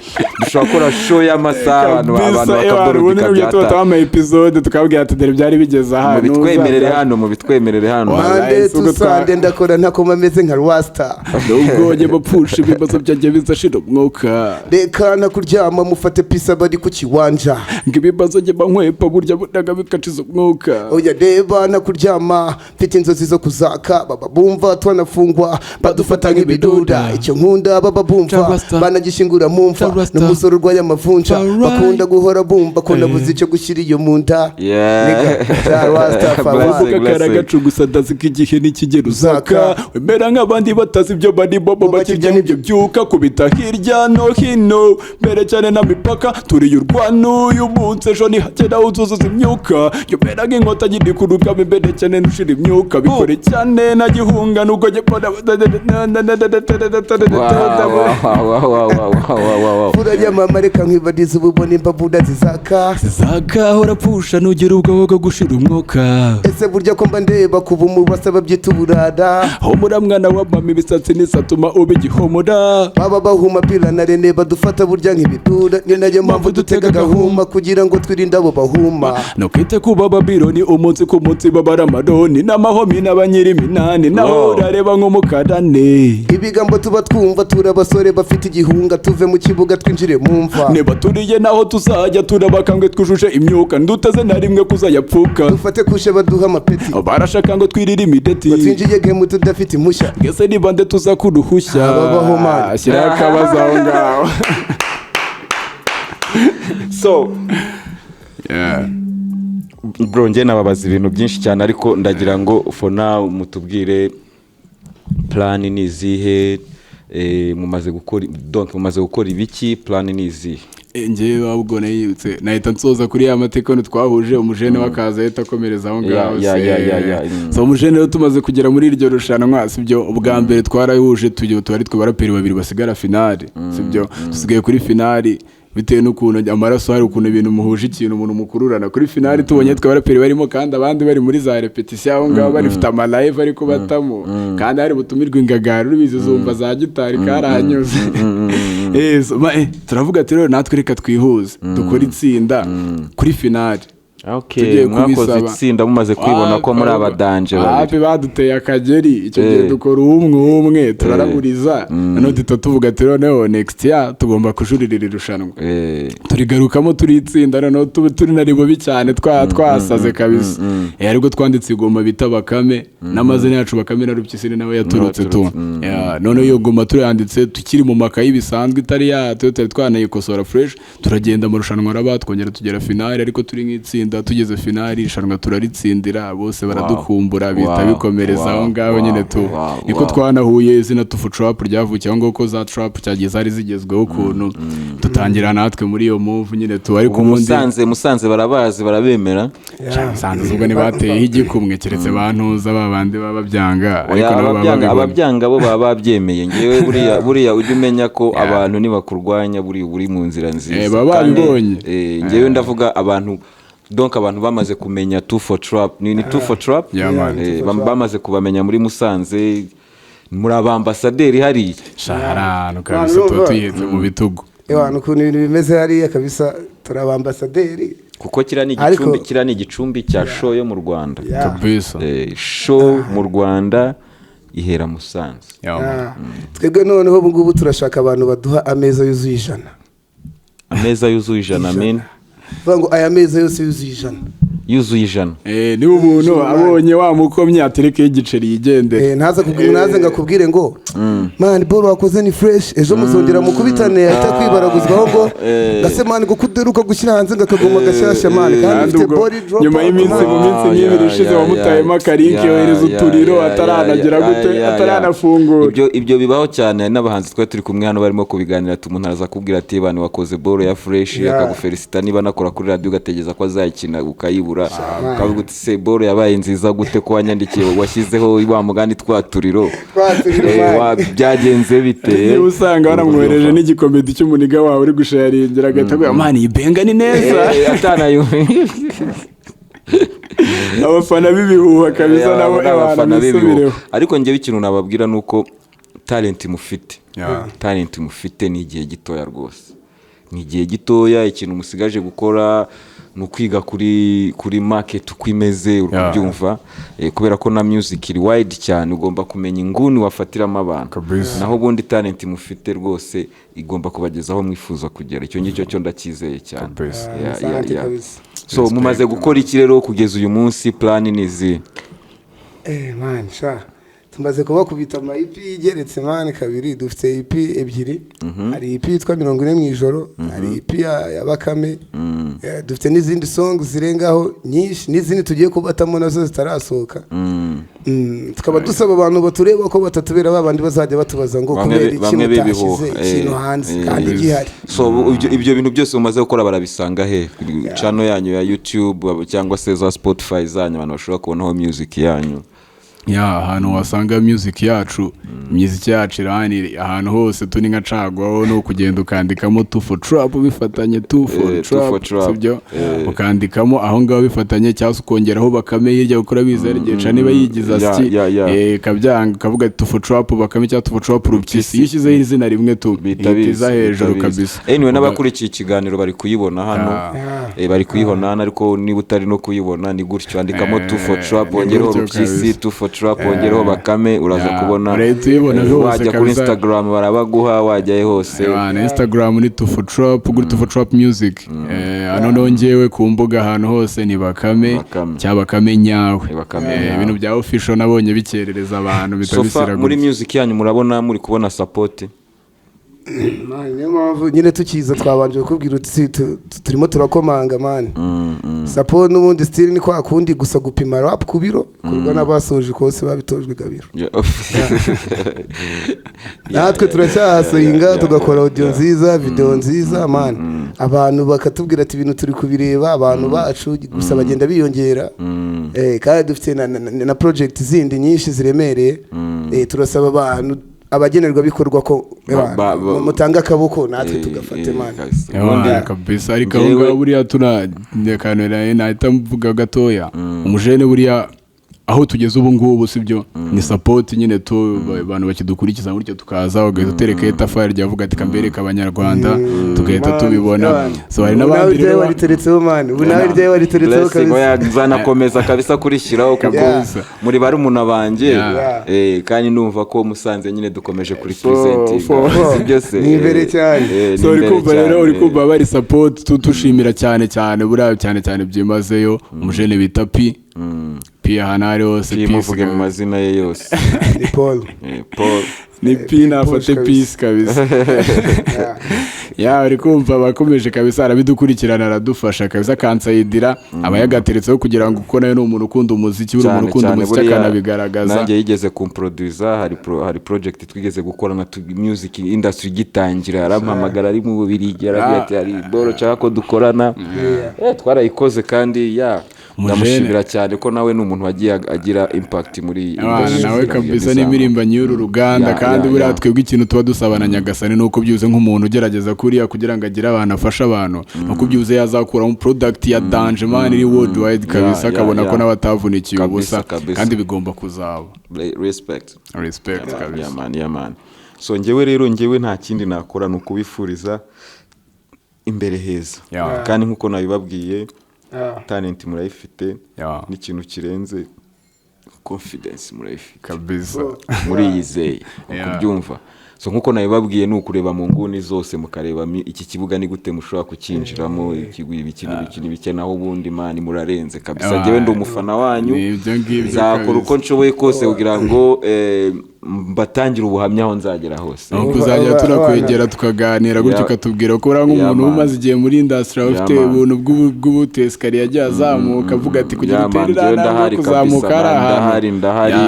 dushobora gukora show y'amasaha abantu bakaboroka byata ama episode tukabwira ati dere byari bigeze hano mu bitwemerere hano Monday to Sunday ndakora ntako ameze nka Rasta ubwo njye bapfusha ibibazo byanjye bizashira umwuka reka nakuryama mufate pisa bari ku kiwanja ngibibazo njye bankwepa burya budaga bikaciza umwuka oya reba nakuryama mfite inzozi zo kuzaka baba bumva twanafungwa badufata nk'ibiduda icyo nkunda baba bumva banagishingura mumva n'umusoro urwaye amavunja bakunda guhora bumva ko nabuze icyo gushyira iyo mu nda karagacu gusa ndazi ko igihe nikigera uzaka wemera nk'abandi batazi ibyo bari bobo bakirya nk'ibyo byuka kubita hirya no hino mbere cyane na mipaka turiye urwano uyu munsi ejo nihagera uzuzuza imyuka yomera nk'inkota nyiri ku rugamba imbere cyane nushira imyuka bikore cyane na gihunga nubwo gipona uranyamama reka nkwibariza ububona imbabuda zizaka urapfusha nugira ubwoba bwo gushira umwuka ese burya ko mba ndeba kuba umubasa babyita uburara homura mwana wa mama ibisatsi nisatuma uba igihomora baba bahuma pila na rene badufata burya nk'ibidura ni nayo mpamvu dutega gahuma kugira ngo twirinde abo bahuma no kwite kuba Babiloni umunsi ku munsi babara amaroni n'amahomi n'abanyiri minani naho urareba nk'umukarane ibigambo tuba twumva turabasore bafite igihunga tuve mu kibuga twinjire mu mva niba turiye naho tuzajya turabakambwe twujuje imyuka nduteze na rimwe kuzayapfuka dufate kushe baduha amapeti barashaka ngo twirire imideti batwinjiye game tudafite impushya ngese niba nde tuza kuruhushya babaho man shyira akabazo aho ngaho so bro njye nababaza ibintu byinshi cyane ariko ndagira ngo for now mutubwire plan ni izihe mumaze gukora ibiki plan ni izihe njyewe ahubwo nayibutse nahita nsoza kuri ya matekano twahuje umujene wakaza ahita akomereza aho ngaho so umujene rero tumaze kugera muri iryo rushanwa sibyo ubwa mbere twarahuje twari twe baraperi babiri basigara finale sibyo dusigaye kuri finale bitewe n'ukuntu amaraso hari ukuntu ibintu muhuje ikintu umuntu mukururana kuri finale tubonye twe baraperi barimo kandi abandi bari muri za repetition aho ngaho barifite ama live ariko batamo kandi hari butumirwa ingagara rubizi zumva za gitari karahanyuze turavuga ati rero natwe reka twihuze dukora itsinda kuri finale okay mwakoze itsinda mumaze kwibona ko muri abadanje babiri baduteye akageri icyo gihe dukora umwe turaraburiza none tuvuga ati rero next year tugomba kujuririra irushanwa turigarukamo turi itsinda none turi na ribo cyane twasaze kabisa ariko twanditse igoma bita Bakame n'amazina yacu Bakame na Rupyizi nawe yaturutse tu none iyo goma turanditse tukiri mu makayi bisanzwe itari tari twanayikosora fresh turagenda mu rushanwa rabatwongera tugera finale ariko turi nk'itsinda tugeze finali ishanwa turaritsindira bose baradukumbura bita bikomereza aho ngaho nyine tu niko twanahuye izina tufu trap ryavukiye aho ngaho ko za trap cyagiye zari zigezweho ukuntu dutangira natwe muri iyo move nyine tu ariko musanze barabazi barabemera musanze ubwo nibateye igikumwe keretse bantuza babandi baba byanga ariko ababyanga bo baba babyemeye ngewe buriya ujye umenya ko abantu nibakurwanya buri mu nzira nziza baba babibonye ngewe ndavuga abantu donc abantu bamaze kumenya two for trap ni two for trap bamaze kubamenya muri Musanze muri abambasaderi hari shaharano kabisa tuyeze mu bitugu abantu ukuntu ibintu bimeze hari kabisa turabambasaderi kuko kira ni igicumbi cya show yo mu Rwanda kabisa show mu Rwanda ihera Musanze twebwe noneho ubu ngubu turashaka abantu baduha ameza yuzuye ijana amen vango aya meza yose yuzuye ijana niba umuntu abonye wamukomye atereke igiceri yigendere naze ngakubwire ngo man ball wakoze ni fresh ejo muzongera mukubitane ahita kwibaraguzwaho ngo gase man ngo kuderuka gushyira hanze ngakagoma gashyashya man kandi ufite body drop nyuma y'iminsi mu minsi n'ibiri ishize wamutayemo akarinki yohereza uturiro ataranagera gute ataranafungura ibyo bibaho cyane n'abahanzi twa turi kumwe hano barimo kubiganira umuntu araza kubwira ati bana wakoze ball ya fresh akagufelicita niba nakora kuri radio ugategeza ko azayikina ukayibura kwiyubura ukavuga uti se boro yabaye nziza gute ko wanyandikiye washyizeho wa mugani twaturiro byagenze bite niba usanga waramwohereje n'igikomedi cy'umuniga wawe uri gusharingira agahita avuga mani iyi benga ni neza abafana b'ibihuha kabisa nabo abana bisubireho. Ariko njyewe ikintu nababwira nuko talent mufite ni igihe gitoya rwose, ni igihe gitoya. Ikintu musigaje gukora ni ukwiga kuri market uko imeze urubyumva, kubera ko na music iri wide cyane, ugomba kumenya inguni wafatiramo abantu, naho ubundi talent mufite rwose igomba kubagezaho mwifuza kugera. Icyo ngicyo cyo ndacyizeye cyane. So mumaze gukora iki rero kugeza uyu munsi, plan ni izi? Man sha tumaze kubakubita ama EP igeretse man kabiri, dufite EP ebyiri. Hari EP yitwa 40 mu ijoro, hari EP ya Bakame, dufite n'izindi songs zirengaho nyinshi, n'izindi tugiye kubatamo nazo zitarasohoka. Tukaba dusaba abantu batureba ko batatubera babandi bazajya batubaza ngo kubera ikintu cyashize ikintu hanze kandi gihari. So ibyo bintu byose mumaze gukora barabisanga he? Channel yanyu ya YouTube cyangwa se za Spotify zanyu abantu bashobora kubonaho music yanyu? Ahantu wasanga music yacu irahani ahantu hose tuni nka cagwaho no kugenda ukandikamo 2 for trap bifatanye 2 for trap sibyo, ukandikamo aho ngaho bifatanye cyangwa ukongeraho Bakame hirya ukora bizera gica niba yigiza sti kabyanga kavuga 2 for trap Bakame cyangwa 2 for trap Rupyizi, yishyizeho izina rimwe tu bitiza hejuru kabisa. Anyway n'abakurikiye ikiganiro bari kuyibona hano, bari kuyibona hano, ariko niba utari no kuyibona ni gutyo andikamo 2 for trap ongereho Rupyizi, 2 for trap ongereho Bakame, uraza kubona. Wajya kuri Instagram barabaguha, wajyaye hose. Instagram ni 2 for trap, kuri 2 for trap music. Ano nongewe ku mbuga ahantu hose ni Bakame cyangwa Bakame nyawe. Ibintu bya official nabonye bikerereza abantu bitabisira. Muri music yanyu murabona muri kubona support? Niyo mpamvu nyine tukiza twabanje kubwira uti turimo turakomanga man. Support n'ubundi still ni kwa kundi gusa gupima rap ku biro kurwa n'abasoje kose babitojwe gabiro. Natwe turacyahasoyinga tugakora audio nziza, video nziza man. Abantu bakatubwira ati ibintu turi kubireba, abantu bacu gusa bagenda biyongera. Kandi dufite na project zindi nyinshi ziremereye. Turasaba abantu abagenerwa bikorwa ko mutanga akaboko natwe tugafate man. Kabisa ariko aho buriya tunakanira nahita mvuga gatoya umujene buriya aho tugeze ubu ngubu sibyo ni support nyine to abantu bakidukurikiza gutyo tukaza bagahita tereka etafari ryavuga ati kambereka abanyarwanda tugahita tubibona. So hari n'abandi rero wariteretseho man, ubu nawe rye wariteretseho kabisa, zanakomeza kabisa kurishyiraho kuko muri bari umuntu banje kandi numva ko Musanze nyine dukomeje kuri presenting byose ni imbere cyane. So uri kumva bari support tutushimira cyane buriya cyane byimazeyo umujene bita Pia hanari hose muvuge mu mazina ye yose. Ni Paul ni Pina afate peace kabisa. Uri kumva bakomeje kabisa arabidukurikirana aradufasha kabisa kansayidira abayagateretseho kugira ngo uko nayo n'umuntu ukunda umuziki uri umuntu ukunda umuziki akanabigaragaza. Nanjye yigeze kumproducer, hari project twigeze gukora na music industry gitangira, arampamagara ari mu Bubiligi arabiye ari boro cyaka ko dukorana. Twarayikoze kandi ndamushimira cyane ko nawe n'umuntu wagiye agira impact muri nawe kabisa n'imirimbanyi y'uru ruganda. Kandi buriya twebwe ikintu tuba dusabana Nyagasani nuko byuze nk'umuntu ugerageza kuriya kugira ngo agire abantu afasha abantu, nuko byuze yazakura mu product ya danger man iri worldwide kabisa akabona ko n'abatavunikiye ubusa kandi bigomba kuzaba. Respect kabisa. Man. So njyewe nta kindi nakora nukubifuriza imbere heza. Kandi nkuko nabibabwiye talent murayifite, n'ikintu kirenze confidence murayifite kabisa, muriyizeye kubyumva. So nkuko nabibabwiye ni ukureba mu nguni zose mukareba iki kibuga ni gute mushobora kukinjiramo, ikigwi ibikini bikenaho ubundi mani murarenze kabisa. Njyewe ndi umufana wanyu, nzakora uko nshoboye kose kugira ngo mbatangira ubuhamya aho nzagera hose. Kuzajya turakwegera tukaganira gutyo ukatubwira ko uri nk'umuntu umaze igihe muri industry ufite ubuntu bw'ubuteskari yagiye azamuka avuga ati kugira uterera kuzamuka ndahari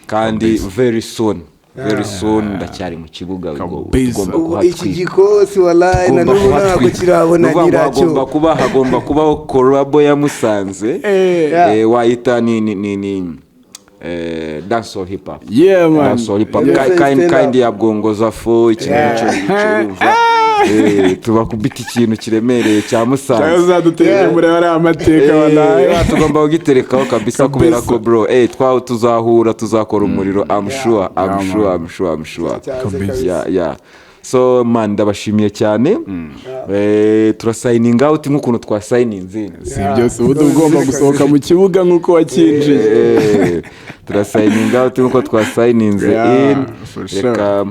kandi very soon very soon ndacyari mu kibuga tugomba ubu iki kuhatwika gikosi wallahi na n'ubu ntabwo kirabona nyiracyo hagomba kubaho collabo ya Musanze wayita ni dancehall hip hop yeah man dancehall hip hop kind ya bwongoza fo ikintu cy'urumva tubakubita ikintu kiremereye cya Musanze uzaduteye muri ari amateka wallahi tugomba kugiterekaho kabisa kubera ko bro twaho tuzahura tuzakora umuriro I'm sure yeah so man ndabashimiye cyane turasayininga out nk'ukuntu twasayininze si byose ubu tugomba gusohoka mu kibuga nk'uko wakinjiye turasayininga out nk'uko twasayininze reka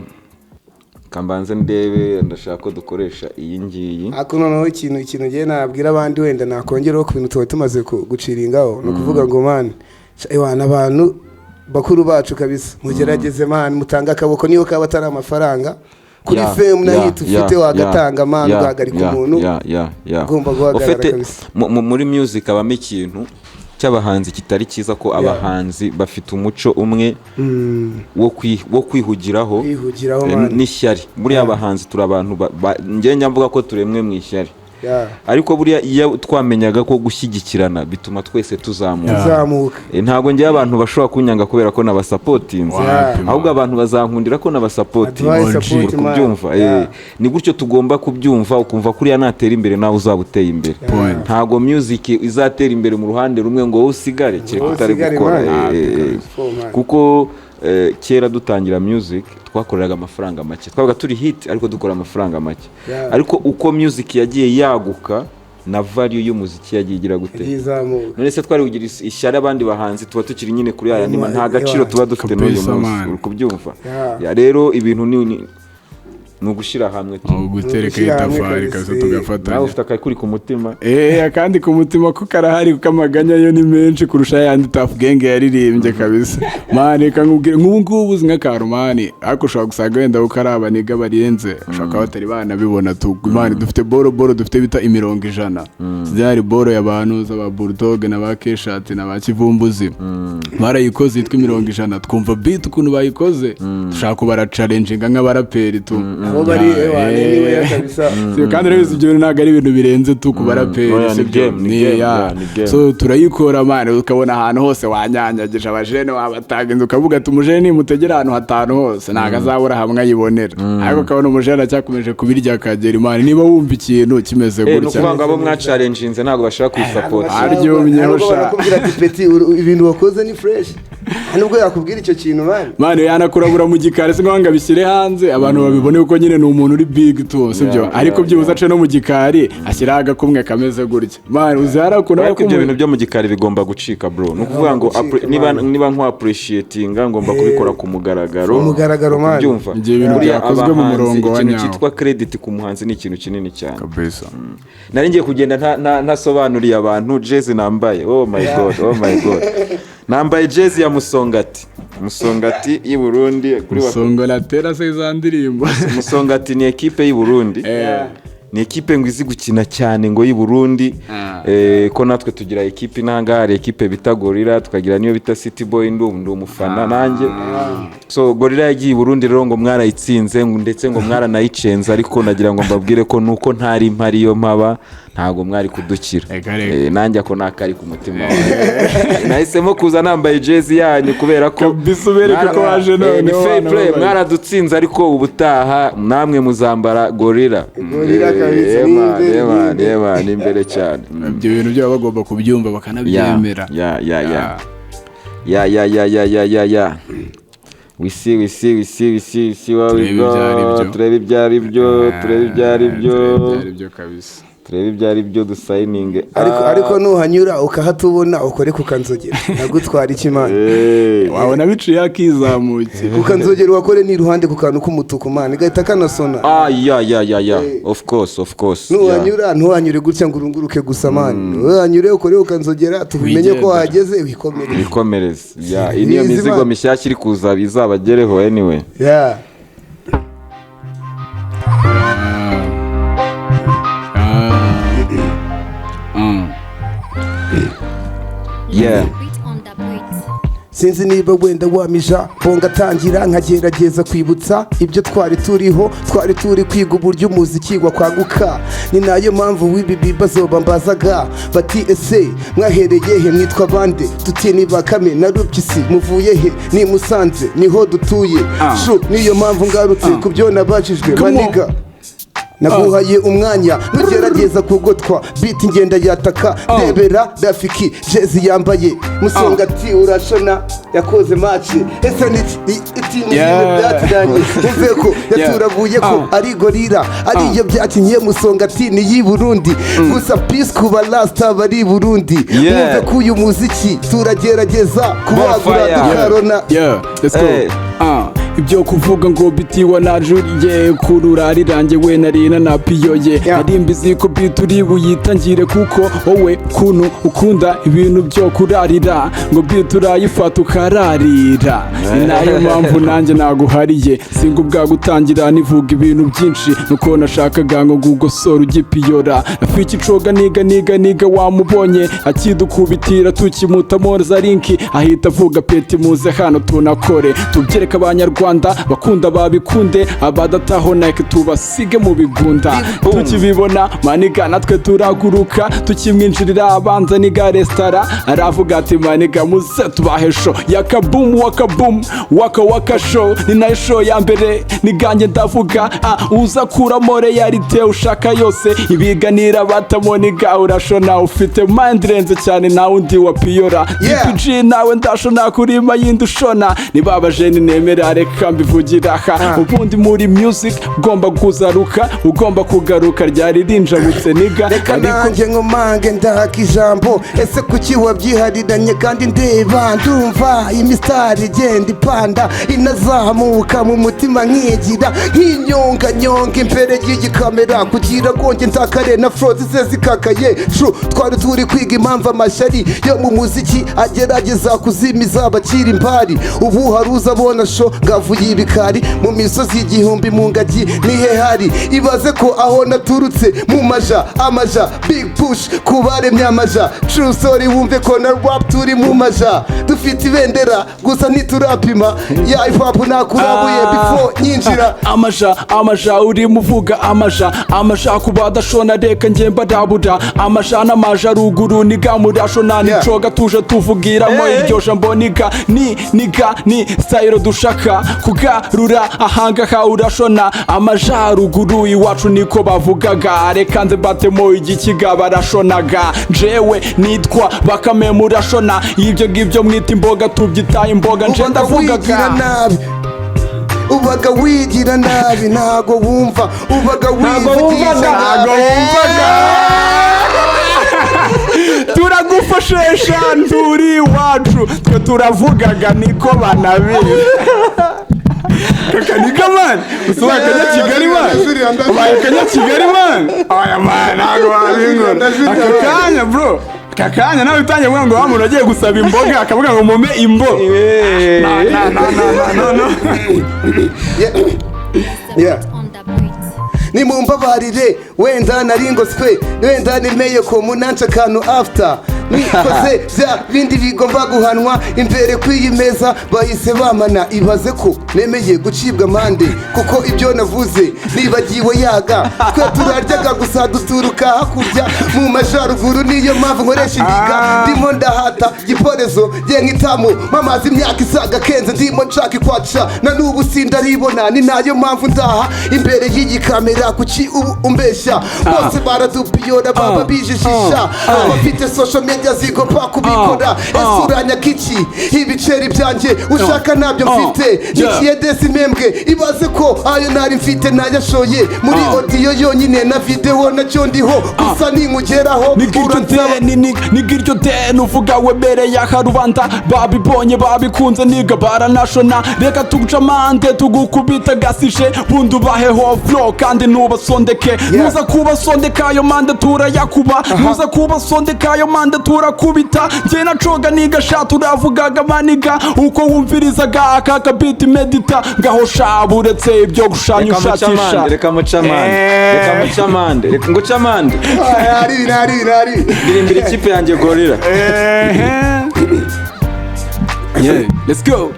kambanze ndebe ndashaka ko dukoresha iyi ngiyi ako noneho ikintu ngiye nabwira abandi wenda nakongeraho ku bintu tuba tumaze guciringaho no kuvuga ngo man abantu bakuru bacu kabisa mugerageze man mutanga akaboko niyo kaba atari amafaranga kuri fame na hit ufite wagatanga man ugahagarika umuntu ugomba guhagarara kabisa muri music abamo ikintu cy'abahanzi kitari cyiza ko abahanzi bafite umuco umwe wo kwihugiraho n'ishyari buriya abahanzi turi abantu njye mvuga ko turemwe mu ishyari ariko buriya iyo twamenyaga ko gushyigikirana bituma twese tuzamuka ntabwo ngiye abantu bashobora kunyanga kubera ko nabasapotinze ahubwo abantu bazankundira ko nabasapotinze kubyumva ni gutyo tugomba kubyumva ukumva kuriya natera imbere nawe uzaba uteye imbere ntabwo music izatera imbere mu ruhande rumwe ngo wowe usigare kereka utari gukora kuko kera dutangira music twakoreraga amafaranga make twabaga turi hit ariko dukora amafaranga make ariko uko music yagiye yaguka na value y'umuziki yagiye igira gute none se twari kugira ishyari abandi bahanzi tuba tukiri nyine kuri aya nima nta gaciro tuba dufite n'uyu munsi uri kubyumva rero ibintu ni ugushira hamwe gutereka itafari kazo tugafatanya nawe ufite akakuri ku mutima kandi ku mutima ko karahari kuko amaganya yo ni menshi kurusha yandi Tough Gang yaririmbye kabisa mane kankubwira nk'ubu uzi nka Karumani ariko ushobora gusanga wenda ukaraba niga bariyenze ushaka batari bana bibona tugumane dufite boro dufite bita 100 zari boro y'abantu z'aba Bulldog na ba Keshat na ba Kivumbuzi barayikoze yitwa 100 twumva beat ukuntu bayikoze dushaka kubara challenging nk'abaraperi tu abo bari anyway kabisa kandi rero ibyo ntago ari ibintu birenze tu kubaraperi so turayikora mane ukabona ahantu hose wanyanyagisha abajene wabatagenze ukavuga ati umujene mutegera ahantu hatanu hose ntago azabura hamwe ayibonera ariko ukabona umujene cyakomeje kubirya akagera imana niba wumva ikintu kimeze gutya nukuvuga ngo abo mwa challenginze ntago bashaka kuyisupport aryomye barakubwira ati peti ibintu wakoze ni fresh nubwo yakubwira icyo kintu mane yanakurabura mu gikari se ngo bishyire hanze abantu babibone uko nyine ni umuntu uri big tu sibyo ariko byibuze ace no mu gikari ashyiraho agakumwe kameze gutya man uzara ukuntu ariko ibyo bintu byo mu gikari bigomba gucika bro nukuvuga ngo niba nkwa appreciatinga ngomba kubikora ku mugaragaro man byumva ibintu byakozwe mu murongo wa nyawo cyitwa credit ku muhanzi ni ikintu kinini cyane kabisa nari ngiye kugenda ntasobanuriye abantu jezi nambaye oh my god nambaye jezi ya Musongati y'i Burundi kuri Musongolatera se zandirimbo Musongati ni equipe y'i Burundi ni equipe ngo izi gukina cyane ngo y'i Burundi ko natwe tugira equipe nanga hari equipe bita Gorilla tukagira niyo bita City Boy ndi umufana nanjye so Gorilla yagiye i Burundi rero ngo mwarayitsinze ndetse ngo mwaranayicenza ariko nagira ngo mbabwire ko nuko ntari impari yo mpaba ntago mwari kudukira nanjye ako nakari ku mutima nahisemo kuza nambaye jezi yanyu kubera ko bisubereke ko waje none fair play mwaradutsinze ariko ubutaha namwe muzambara Gorilla ni imbere cyane ibyo bintu byo bagomba kubyumva bakanabyemera we see what we go turebe ibyari byo kabisa turebe ibyari byo dusayininge ariko nuhanyura ukahatubona ukore kukanzogera nagutwara ikimana wabona biciye akizamuke kukanzogera wakore ni ruhande ku kantu k'umutuku man igahita kanasona of course nuhanyure gutya ngo urunguruke gusa man nuhanyure ukore ukanzogera tubimenye ko wahageze wikomereze niyo mizigo mishyashya iri kuza bizabagereho anyway sinzi niba wenda wamija ngatangira nkagerageza kwibutsa ibyo twari turiho, twari turi kwiga uburyo umuziki wakwaguka. Ni nayo mpamvu w'ibi bibazo bambazaga bati ese mwahereye he, mwitwa bande? Tuti ni Bakame na Rupyizi, muvuye he? Ni Musanze niho dutuye. Niyo mpamvu ngarutse ku byo nabajijwe maniga. Naguhaye umwanya nugerageza kugotwa beat ngenda yataka debera Rafiki jezi yambaye Musongati urashona yakoze match ese ni itimu y'ibyatiranye uve ko yaturaguye ko ari gorira ariyo byakinye Musongati ni yi Burundi gusa peace kuba last bari Burundi uve ko uyu muziki turagerageza kubagura dukarona. Let's go. Ibyo kuvuga ngo biti wanajuriye kurura rirange we narina na piyoye ari mbizi ko bituri buyitangire kuko wowe kuntu ukunda ibintu byo kurarira ngo biturayifata ukararira. Nayo mpamvu nanjye naguhariye singubwa gutangira nivuga ibintu byinshi nuko nashakaga ngo gugosora ugipiyora afiki coga niga wamubonye akidukubitira tukimutamo za linki ahita avuga peti muze hano tunakore tubyereka abanyarwanda bakunda babikunde abadataho Nike tubasige mu bigunda tukibibona maniga natwe turaguruka tukimwinjirira abanza niga restaurant aravuga ati maniga muze tubahesho yakabum waka show ni nayo show ya mbere niganjye ndavuga uza kuramo reality ushaka yose ibiganira batamoniga urashona ufite mind renze cyane nawe undi wa piyora DPG nawe ndashona kuri mayindi ushona nibabaje ni nemera reka mbivugira aha ubundi muri music ugomba kuzaruka ugomba kugaruka ryari rinjabutse niga reka nanjye nkomange ndahaka ijambo ese kuki wabyihariranye kandi ndeba ndumva imisitari igenda ipanda inazamuka mu mutima nkigira nk'inyonganyonga imbere y'igikamera kugira ngo nge ndakare na flow ze zikakaye twari turi kwiga impamvu amashyari yo mu muziki agerageza kuzimiza abakiri impari ubu haruza abona show ngavuye ibikari mu misozi y'igihumbi mu ngagi nihe hari ibaze ko aho naturutse mu amaja big push kubaremye amaja true story wumve ko na rap turi mu maja dufite ibendera gusa ntiturapima ya hip hop nakurabuye before nyinjira amaja uri muvuga amaja kubadashona reka nge mbadabuda amaja n'amaja ruguru niga murashona nicoga tuje tuvugiramo iryo jambo niga ni style dushaka kugarura ahangaha urashona amajaruguru iwacu niko bavugaga reka nze batemo igikiga barashonaga jewe nitwa Bakame murashona ibyo ngibyo mwita imboga tubyitaye imboga nje ndavugaga ubaga wigira nabi ntago wumva ubaga wivugisha ntago wumvaga turagufashesha nturi iwacu twe turavugaga niko banabizi kakaniga man usobaye kanya Kigali man ubaye kanya Kigali man aya man ntago wabingora akakanya bro kakanya nawe utangiye kuvuga ngo wamuntu agiye gusaba imboga akavuga ngo mume imbo no nimumbabarire wenda naringoswe wenda nemeye ko munanca kantu after nikoze bya bindi bigomba guhanwa imbere kw'iyi meza bahise bamana ibaze ko nemeye gucibwa amande kuko ibyo navuze nibagiwe yaga twe turaryaga gusa duturuka hakurya mu majaruguru niyo mpamvu nkoresha indiga ndimo ndahata giporezo nge nk'itamu mamaze imyaka isaga kenze ndimo nshaka ikwaca na n'ubu sindaribona ni nayo mpamvu ndaha imbere y'iyi kamera kuki umbeshya bose baradupiyora baba bijijisha abafite social media zigomba kubikora ese uranyaka iki ibiceri byanjye ushaka nabyo mfite nikiye desi membwe ibaze ko ayo nari mfite nayashoye muri audio yonyine na video nacyo ndiho gusa ninkugeraho nigiryo deni uvuga webere yakarubanda babibonye babikunze niga baranashona reka tuguca amande tugukubita gasije bundi ubaheho flow kandi nubasondeke nuza kubasondeka ayo mande turayakuba nuza kubasondeka ayo mande turakubita nge nacoga niga sha turavugaga maniga uko wumvirizaga aka kabiti medita ngaho sha buretse ibyo gushanya ushakisha reka mucamande reka ngucamande hari ndirimbira ikipe yanjye gorira let's go.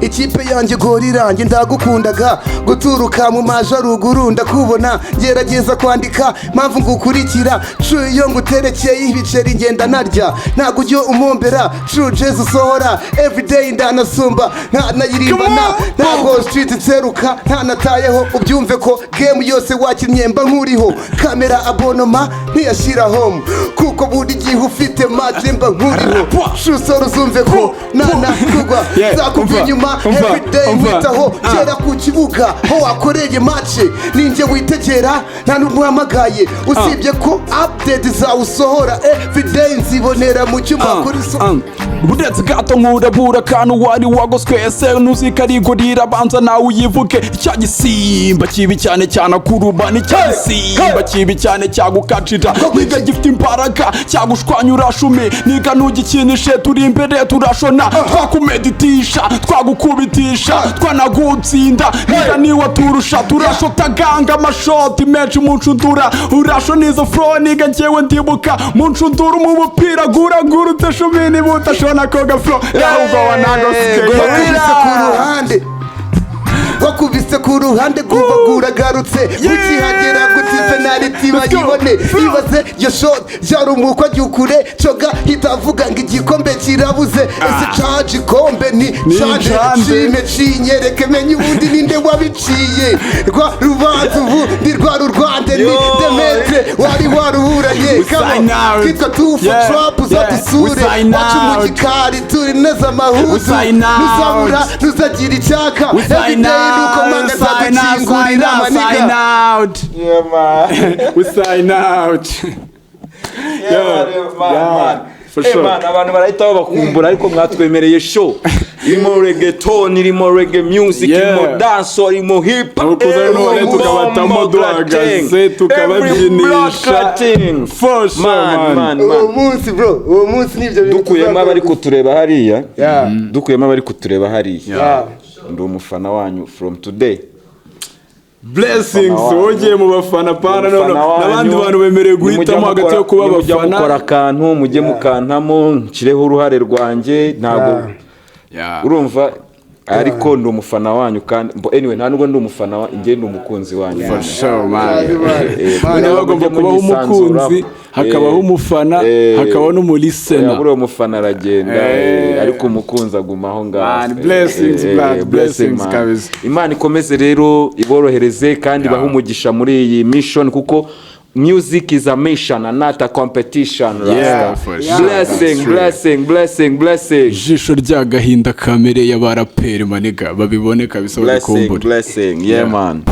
ikipe yanjye gora iranjye ndagukundaga guturuka mu majaruguru ndakubona gerageza kwandika mpamvu ngukurikira cu iyo nguterekeye ibiceri ngenda narya ntabwo ujya umombera cu jezi usohora everyday ndanasumba ntanayirimbana ntabwo street nseruka ntanatayeho ubyumve ko game yose wakinnye mba nkuriho kamera abonoma ntiyashyira home kuko buri gihe ufite match mba nkuriho cu soro uzumve ko nanakugwa zakumva inyuma everyday mwitaho kera ku kibuga ho wakoreye match ninjye witegera nta n'umuhamagaye usibye ko update zawusohora everyday nzibonera mu cyumba kuri so budetse gato nkurabura kantu wari wagoswe ese ntuzikarigurira banza nawe uyivuge cya gisimba kibi cyane cyane kuruba ni cya gisimba kibi cyane cyagukacira niga gifite imbaraga cyagushwanyura shumi niga ntugikinishe turi imbere turashona twakumeditisha twagukubitisha twanagutsinda niga niwa turusha turashota ganga amashoti menshi mu nshundura urasho nizo flow niga njyewe ndibuka mu nshundura mu mupira guragura utashumi niba utashona koga flow ahubwo wanagosike wakubise ku ruhande kuva guragarutse ukihagera guti penalty bayibone ibaze yo shot jarumukwa gyukure coga hitavuga ngo igikombe kirabuze ese charge kombe ni charge shime cinyereke menye ubundi ninde wabiciye rwa rubanza ubu ndi rwa rwande ni Demetre wari waruburanye kama kitwa tu for trap uzatusure wacu mu gikari turi neza mahuzu nuzabura nuzagira icyaka sign out. Yeah, man. We sign out. Man. For sure. Man, abantu barahita bakumbura ariko mwatwemereye show irimo reggaeton, irimo reggae music, irimo dance, irimo hip hop, tukabatamo duhagaze tukababyinisha for sure man. Uwo munsi bro, uwo munsi nibyo bintu dukuyemo abari kutureba hariya, dukuyemo abari kutureba hariya, ndi umufana wanyu from today. Blessings wongeye mu bafana pana none nabandi bantu bemereye guhitamo hagati yo kuba abafana mukora akantu mujye mukantamo nshyireho uruhare rwanjye ntabwo urumva ariko ndi umufana wanyu kandi anyway nta nubwo ndi umufana njye ndi umukunzi wanyu for sure man bagomba kubaho umukunzi hakabaho umufana hakabaho n'umulisena buri umufana aragenda ariko umukunzi agumaho ngaho blessings kabisa Imana ikomeze rero iborohereze kandi bahe umugisha muri iyi mission kuko music is a mission and not a competition. Blessing. Jisho ry'agahinda kamere y'abaraperi maniga babibone kabisa babikumbure. Blessing. Yeah man.